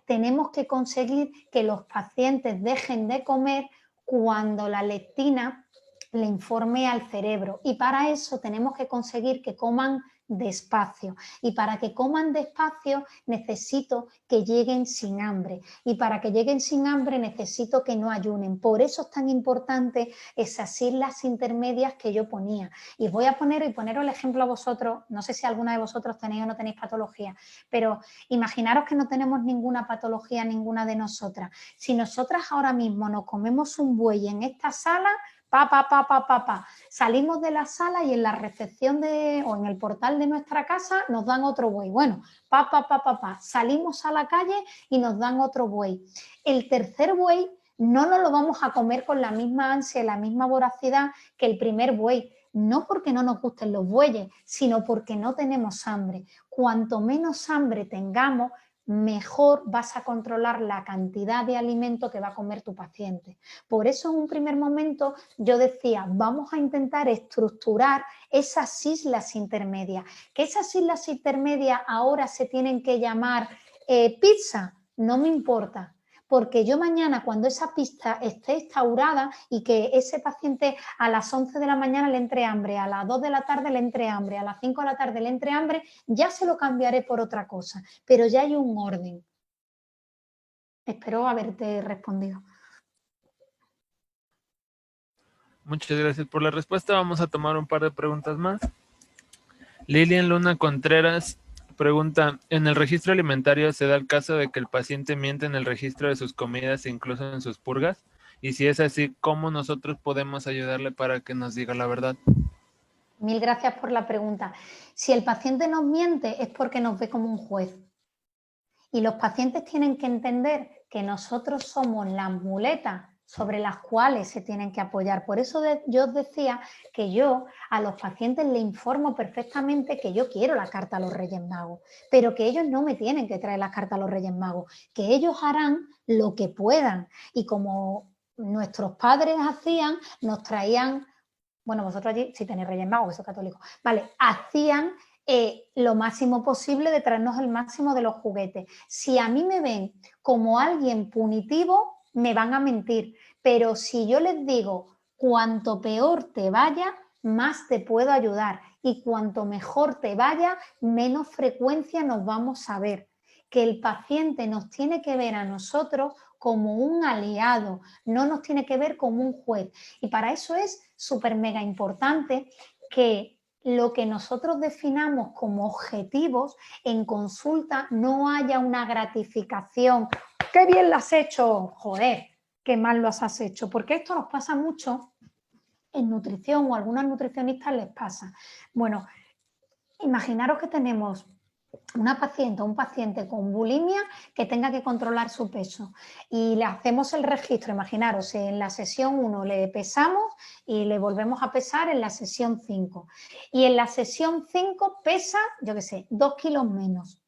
A: tenemos que conseguir que los pacientes dejen de comer cuando la leptina le informe al cerebro, y para eso tenemos que conseguir que coman despacio, y para que coman despacio necesito que lleguen sin hambre, y para que lleguen sin hambre necesito que no ayunen. Por eso es tan importante esas islas intermedias que yo ponía, y voy a poneros el ejemplo a vosotros. No sé si alguna de vosotros tenéis o no tenéis patología, pero imaginaros que no tenemos ninguna patología, ninguna de nosotras. Si nosotras ahora mismo nos comemos un buey en esta sala, salimos de la sala y en la recepción o en el portal de nuestra casa nos dan otro buey. Bueno, salimos a la calle y nos dan otro buey. El tercer buey no nos lo vamos a comer con la misma ansia y la misma voracidad que el primer buey. No porque no nos gusten los bueyes, sino porque no tenemos hambre. Cuanto menos hambre tengamos, mejor vas a controlar la cantidad de alimento que va a comer tu paciente. Por eso en un primer momento yo decía, vamos a intentar estructurar esas islas intermedias. Que esas islas intermedias ahora se tienen que llamar pizza, no me importa. Porque yo mañana, cuando esa pista esté instaurada y que ese paciente a las 11 de la mañana le entre hambre, a las 2 de la tarde le entre hambre, a las 5 de la tarde le entre hambre, ya se lo cambiaré por otra cosa, pero ya hay un orden. Espero haberte respondido.
B: Muchas gracias por la respuesta. Vamos a tomar un par de preguntas más. Lilian Luna Contreras pregunta, ¿en el registro alimentario se da el caso de que el paciente miente en el registro de sus comidas e incluso en sus purgas? Y si es así, ¿cómo nosotros podemos ayudarle para que nos diga la verdad?
A: Mil gracias por la pregunta. Si el paciente nos miente es porque nos ve como un juez. Y los pacientes tienen que entender que nosotros somos las muletas sobre las cuales se tienen que apoyar. Por eso yo os decía que yo a los pacientes les informo perfectamente que yo quiero la carta a los Reyes Magos, pero que ellos no me tienen que traer la carta a los Reyes Magos, que ellos harán lo que puedan. Y como nuestros padres hacían, nos traían, bueno, vosotros allí sí tenéis Reyes Magos, que sois católicos, vale, hacían lo máximo posible de traernos el máximo de los juguetes. Si a mí me ven como alguien punitivo, me van a mentir, pero si yo les digo cuanto peor te vaya, más te puedo ayudar, y cuanto mejor te vaya, menos frecuencia nos vamos a ver. Que el paciente nos tiene que ver a nosotros como un aliado, no nos tiene que ver como un juez, y para eso es súper mega importante que lo que nosotros definamos como objetivos en consulta no haya una gratificación. ¡Qué bien lo has hecho! Joder, qué mal lo has hecho. Porque esto nos pasa mucho en nutrición, o a algunas nutricionistas les pasa. Bueno, imaginaros que tenemos una paciente o un paciente con bulimia que tenga que controlar su peso y le hacemos el registro. Imaginaros, en la sesión 1 le pesamos y le volvemos a pesar en la sesión 5, y en la sesión 5 pesa, yo qué sé, 2 kilos menos.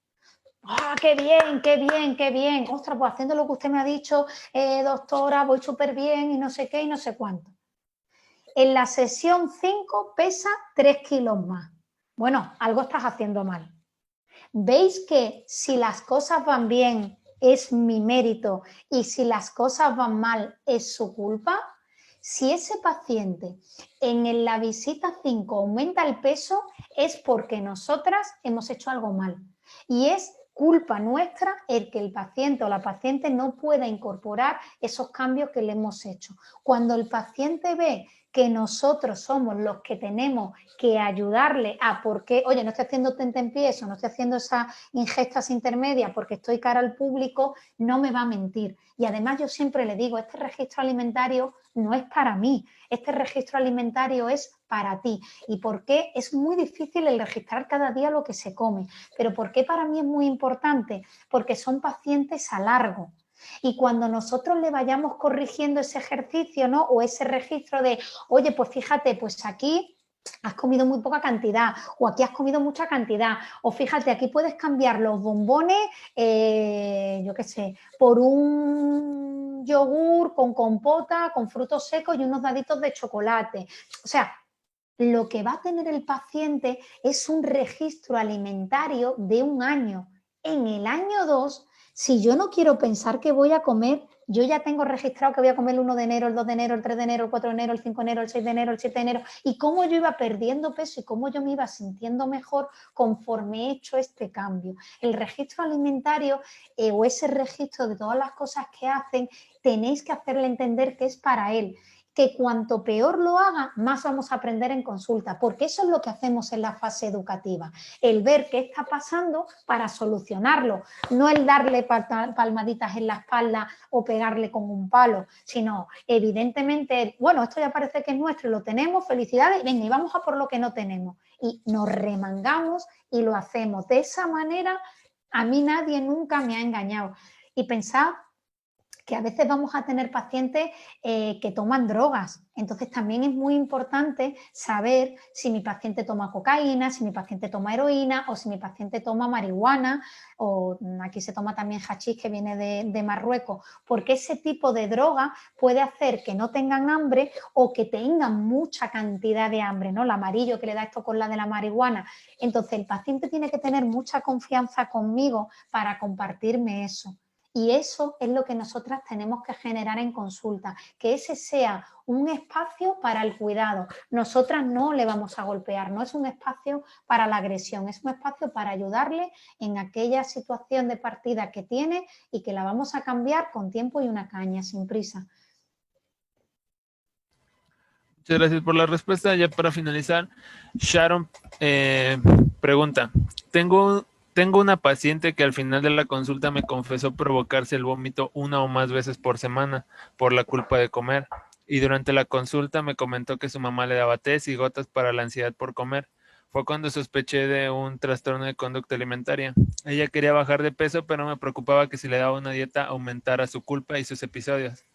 A: ¡Ah, qué bien, qué bien, qué bien! Ostras, pues haciendo lo que usted me ha dicho, doctora, voy súper bien y no sé qué y no sé cuánto. En la sesión 5 pesa 3 kilos más. Bueno, algo estás haciendo mal. ¿Veis que si las cosas van bien, es mi mérito y si las cosas van mal es su culpa, si ese paciente en la visita 5 aumenta el peso es porque nosotras hemos hecho algo mal y es culpa nuestra el que el paciente o la paciente no pueda incorporar esos cambios que le hemos hecho. Cuando el paciente ve que nosotros somos los que tenemos que ayudarle a por qué, oye, no estoy haciendo tentempiés o no estoy haciendo esas ingestas intermedias porque estoy cara al público, no me va a mentir. Y además yo siempre le digo, este registro alimentario no es para mí, este registro alimentario es para ti. ¿Y por qué? Es muy difícil el registrar cada día lo que se come. ¿Pero por qué para mí es muy importante? Porque son pacientes a largo. Y cuando nosotros le vayamos corrigiendo ese ejercicio, ¿no? O ese registro de, oye, pues fíjate, pues aquí has comido muy poca cantidad o aquí has comido mucha cantidad o fíjate, aquí puedes cambiar los bombones, yo qué sé, por un yogur con compota, con frutos secos y unos daditos de chocolate. O sea, lo que va a tener el paciente es un registro alimentario de un año. En el año 2, si yo no quiero pensar que voy a comer, yo ya tengo registrado que voy a comer el 1 de enero, el 2 de enero, el 3 de enero, el 4 de enero, el 5 de enero, el 6 de enero, el 7 de enero, y cómo yo iba perdiendo peso y cómo yo me iba sintiendo mejor conforme he hecho este cambio. El registro alimentario o ese registro de todas las cosas que hacen, tenéis que hacerle entender que es para él. Que cuanto peor lo haga, más vamos a aprender en consulta, porque eso es lo que hacemos en la fase educativa, el ver qué está pasando para solucionarlo, no el darle palmaditas en la espalda o pegarle con un palo, sino evidentemente, bueno, esto ya parece que es nuestro y lo tenemos, felicidades, venga, y vamos a por lo que no tenemos. Y nos remangamos y lo hacemos. De esa manera, a mí nadie nunca me ha engañado. Y pensad que a veces vamos a tener pacientes que toman drogas. Entonces también es muy importante saber si mi paciente toma cocaína, si mi paciente toma heroína o si mi paciente toma marihuana o aquí se toma también hachís que viene de Marruecos, porque ese tipo de droga puede hacer que no tengan hambre o que tengan mucha cantidad de hambre, ¿no? El amarillo que le da esto con la de la marihuana. Entonces el paciente tiene que tener mucha confianza conmigo para compartirme eso. Y eso es lo que nosotras tenemos que generar en consulta, que ese sea un espacio para el cuidado. Nosotras no le vamos a golpear, no es un espacio para la agresión, es un espacio para ayudarle en aquella situación de partida que tiene y que la vamos a cambiar con tiempo y una caña, sin prisa.
B: Muchas gracias por la respuesta. Ya para finalizar, Sharon pregunta, tengo una paciente que al final de la consulta me confesó provocarse el vómito 1 o más veces por semana por la culpa de comer. Y durante la consulta me comentó que su mamá le daba tés y gotas para la ansiedad por comer. Fue cuando sospeché de un trastorno de conducta alimentaria. Ella quería bajar de peso, pero me preocupaba que si le daba una dieta aumentara su culpa y sus episodios.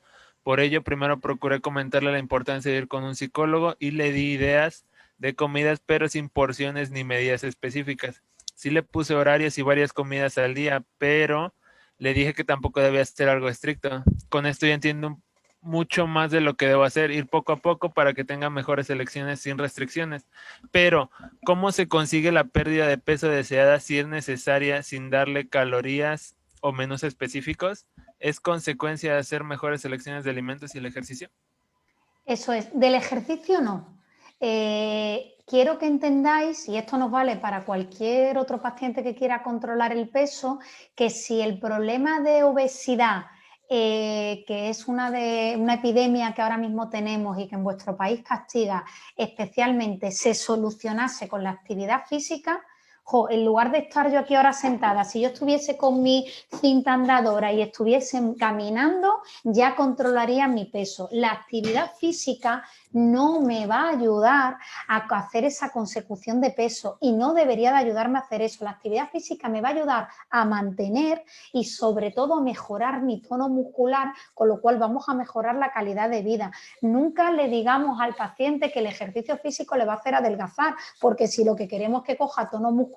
B: Por ello, primero procuré comentarle la importancia de ir con un psicólogo y le di ideas de comidas, pero sin porciones ni medidas específicas. Sí le puse horarios y varias comidas al día, pero le dije que tampoco debía ser algo estricto. Con esto ya entiendo mucho más de lo que debo hacer, ir poco a poco para que tenga mejores elecciones sin restricciones. Pero, ¿cómo se consigue la pérdida de peso deseada si es necesaria sin darle calorías o menús específicos? ¿Es consecuencia de hacer mejores selecciones de alimentos y el ejercicio?
A: Eso es, del ejercicio no. Quiero que entendáis, y esto nos vale para cualquier otro paciente que quiera controlar el peso, que si el problema de obesidad, que es una epidemia que ahora mismo tenemos y que en vuestro país castiga especialmente, se solucionase con la actividad física, en lugar de estar yo aquí ahora sentada, si yo estuviese con mi cinta andadora y estuviese caminando, ya controlaría mi peso. La actividad física no me va a ayudar a hacer esa consecución de peso y no debería de ayudarme a hacer eso. La actividad física me va a ayudar a mantener y sobre todo a mejorar mi tono muscular, con lo cual vamos a mejorar la calidad de vida. Nunca le digamos al paciente que el ejercicio físico le va a hacer adelgazar, porque si lo que queremos es que coja tono muscular,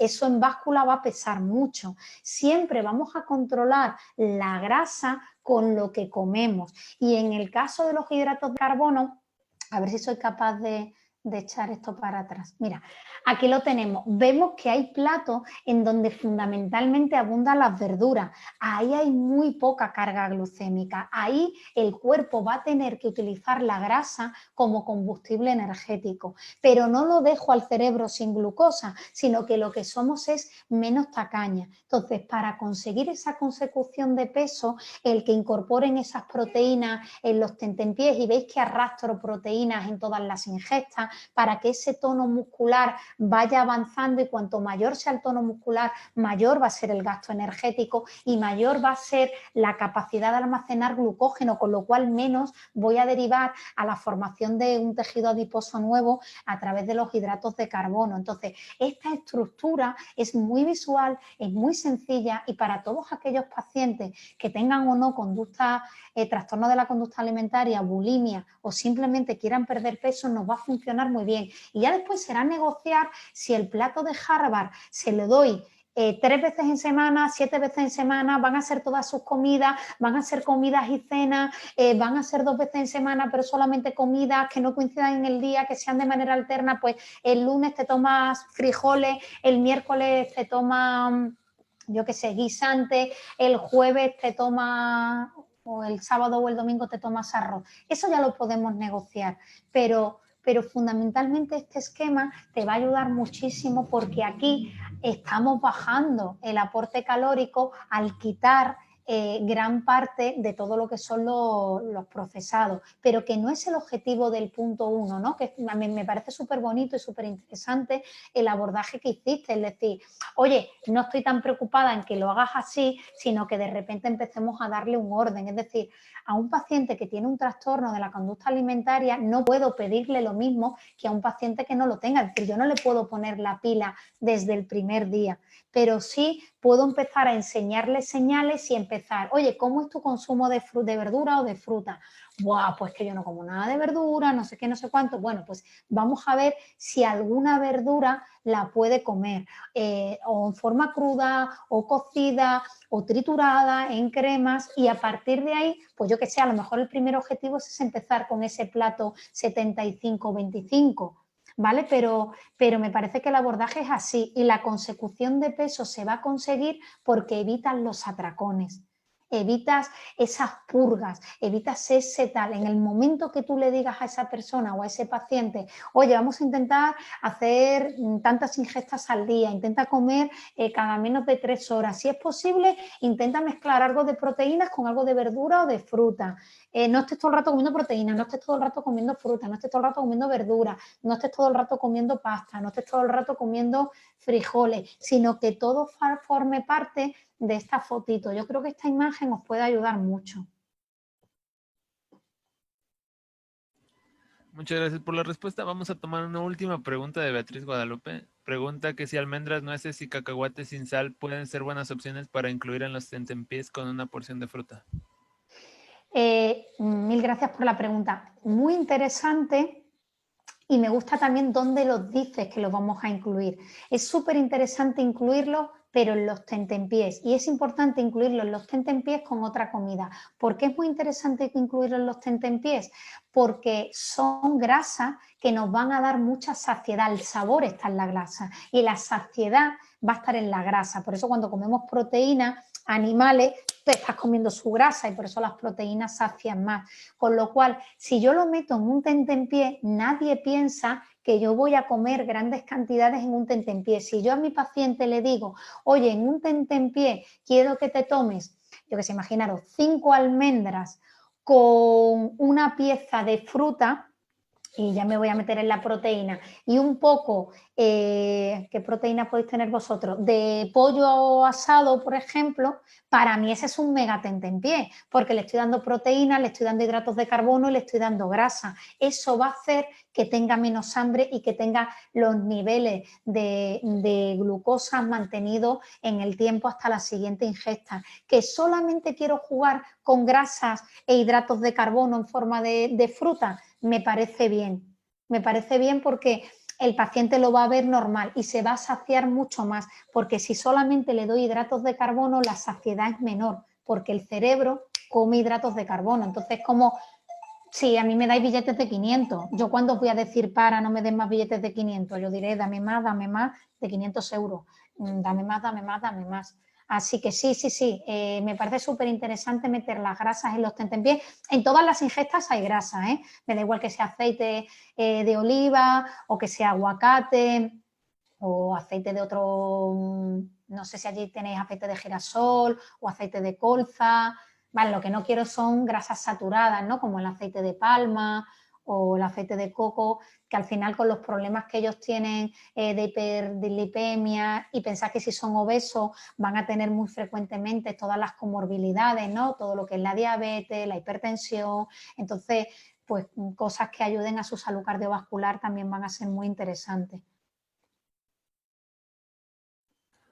A: eso en báscula va a pesar mucho. Siempre vamos a controlar la grasa con lo que comemos. Y en el caso de los hidratos de carbono, a ver si soy capaz de de echar esto para atrás. Mira, aquí lo tenemos. Vemos que hay platos en donde fundamentalmente abundan las verduras. Ahí hay muy poca carga glucémica. Ahí el cuerpo va a tener que utilizar la grasa como combustible energético. Pero no lo dejo al cerebro sin glucosa, sino que lo que somos es menos tacaña. Entonces, para conseguir esa consecución de peso, el que incorporen esas proteínas en los tentempiés, y veis que arrastro proteínas en todas las ingestas, para que ese tono muscular vaya avanzando, y cuanto mayor sea el tono muscular, mayor va a ser el gasto energético y mayor va a ser la capacidad de almacenar glucógeno, con lo cual menos voy a derivar a la formación de un tejido adiposo nuevo a través de los hidratos de carbono. Entonces, esta estructura es muy visual, es muy sencilla, y para todos aquellos pacientes que tengan o no conducta, trastorno de la conducta alimentaria, bulimia, o simplemente quieran perder peso, nos va a funcionar muy bien. Y ya después será negociar si el plato de Harvard se le doy 3 veces en semana, 7 veces en semana, van a ser todas sus comidas, van a ser comidas y cenas, van a ser 2 veces en semana, pero solamente comidas que no coincidan en el día, que sean de manera alterna. Pues el lunes te tomas frijoles, el miércoles te tomas, yo qué sé, guisante, el jueves te tomas, o el sábado o el domingo te tomas arroz. Eso ya lo podemos negociar, pero fundamentalmente este esquema te va a ayudar muchísimo, porque aquí estamos bajando el aporte calórico al quitar gran parte de todo lo que son los procesados, pero que no es el objetivo del punto 1, ¿no? Que a mí me parece súper bonito y súper interesante el abordaje que hiciste, es decir, oye, no estoy tan preocupada en que lo hagas así, sino que de repente empecemos a darle un orden. Es decir, a un paciente que tiene un trastorno de la conducta alimentaria no puedo pedirle lo mismo que a un paciente que no lo tenga. Es decir, yo no le puedo poner la pila desde el primer día, pero sí puedo empezar a enseñarle señales y empezar, oye, ¿cómo es tu consumo de verdura o de fruta? Buah, pues que yo no como nada de verdura, no sé qué, no sé cuánto. Bueno, pues vamos a ver si alguna verdura la puede comer, o en forma cruda, o cocida, o triturada en cremas, y a partir de ahí, pues yo que sé, a lo mejor el primer objetivo es empezar con ese plato 75-25, ¿vale? Pero me parece que el abordaje es así, y la consecución de peso se va a conseguir porque evitas los atracones, evitas esas purgas, evitas ese tal. En el momento que tú le digas a esa persona o a ese paciente, oye, vamos a intentar hacer tantas ingestas al día, intenta comer cada menos de 3 horas, si es posible, intenta mezclar algo de proteínas con algo de verdura o de fruta. No estés todo el rato comiendo proteínas, no estés todo el rato comiendo fruta, no estés todo el rato comiendo verdura, no estés todo el rato comiendo pasta, no estés todo el rato comiendo frijoles, sino que todo forme parte de esta fotito. Yo creo que esta imagen os puede ayudar mucho.
B: Muchas gracias por la respuesta. Vamos a tomar una última pregunta de Beatriz Guadalupe. Pregunta que si almendras, nueces y cacahuates sin sal pueden ser buenas opciones para incluir en los tentempiés con una porción de fruta.
A: Mil gracias por la pregunta. Muy interesante. Y me gusta también dónde los dices que los vamos a incluir. Es súper interesante incluirlos, pero en los tentempiés. Y es importante incluirlos en los tentempiés con otra comida. ¿Por qué es muy interesante incluirlos en los tentempiés? Porque son grasas que nos van a dar mucha saciedad. El sabor está en la grasa y la saciedad va a estar en la grasa. Por eso cuando comemos proteínas animales, te estás comiendo su grasa, y por eso las proteínas sacian más. Con lo cual, si yo lo meto en un tentempié, nadie piensa que yo voy a comer grandes cantidades en un tentempié. Si yo a mi paciente le digo, oye, en un tentempié quiero que te tomes, yo que sé, imaginaros, 5 almendras con una pieza de fruta, y ya me voy a meter en la proteína, y un poco, ¿qué proteína podéis tener vosotros? De pollo asado, por ejemplo, para mí ese es un mega tentempié, porque le estoy dando proteína, le estoy dando hidratos de carbono y le estoy dando grasa. Eso va a hacer que tenga menos hambre y que tenga los niveles de glucosa mantenidos en el tiempo hasta la siguiente ingesta. Que solamente quiero jugar con grasas e hidratos de carbono en forma de fruta, me parece bien porque el paciente lo va a ver normal y se va a saciar mucho más, porque si solamente le doy hidratos de carbono, la saciedad es menor, porque el cerebro come hidratos de carbono. Entonces, como Sí, a mí me dais billetes de 500. Yo cuando os voy a decir para, no me den más billetes de 500. Yo diré, dame más de 500 euros. Dame más, dame más, dame más. Así que sí, sí, sí. Me parece súper interesante meter las grasas en los tentempiés. En todas las ingestas hay grasa, ¿eh? Me da igual que sea aceite de oliva o que sea aguacate o aceite de otro, no sé si allí tenéis aceite de girasol o aceite de colza. Vale, lo que no quiero son grasas saturadas, ¿no? Como el aceite de palma o el aceite de coco, que al final con los problemas que ellos tienen de hiperlipemia y pensar que si son obesos van a tener muy frecuentemente todas las comorbilidades, ¿no? Todo lo que es la diabetes, la hipertensión. Entonces, pues cosas que ayuden a su salud cardiovascular también van a ser muy interesantes.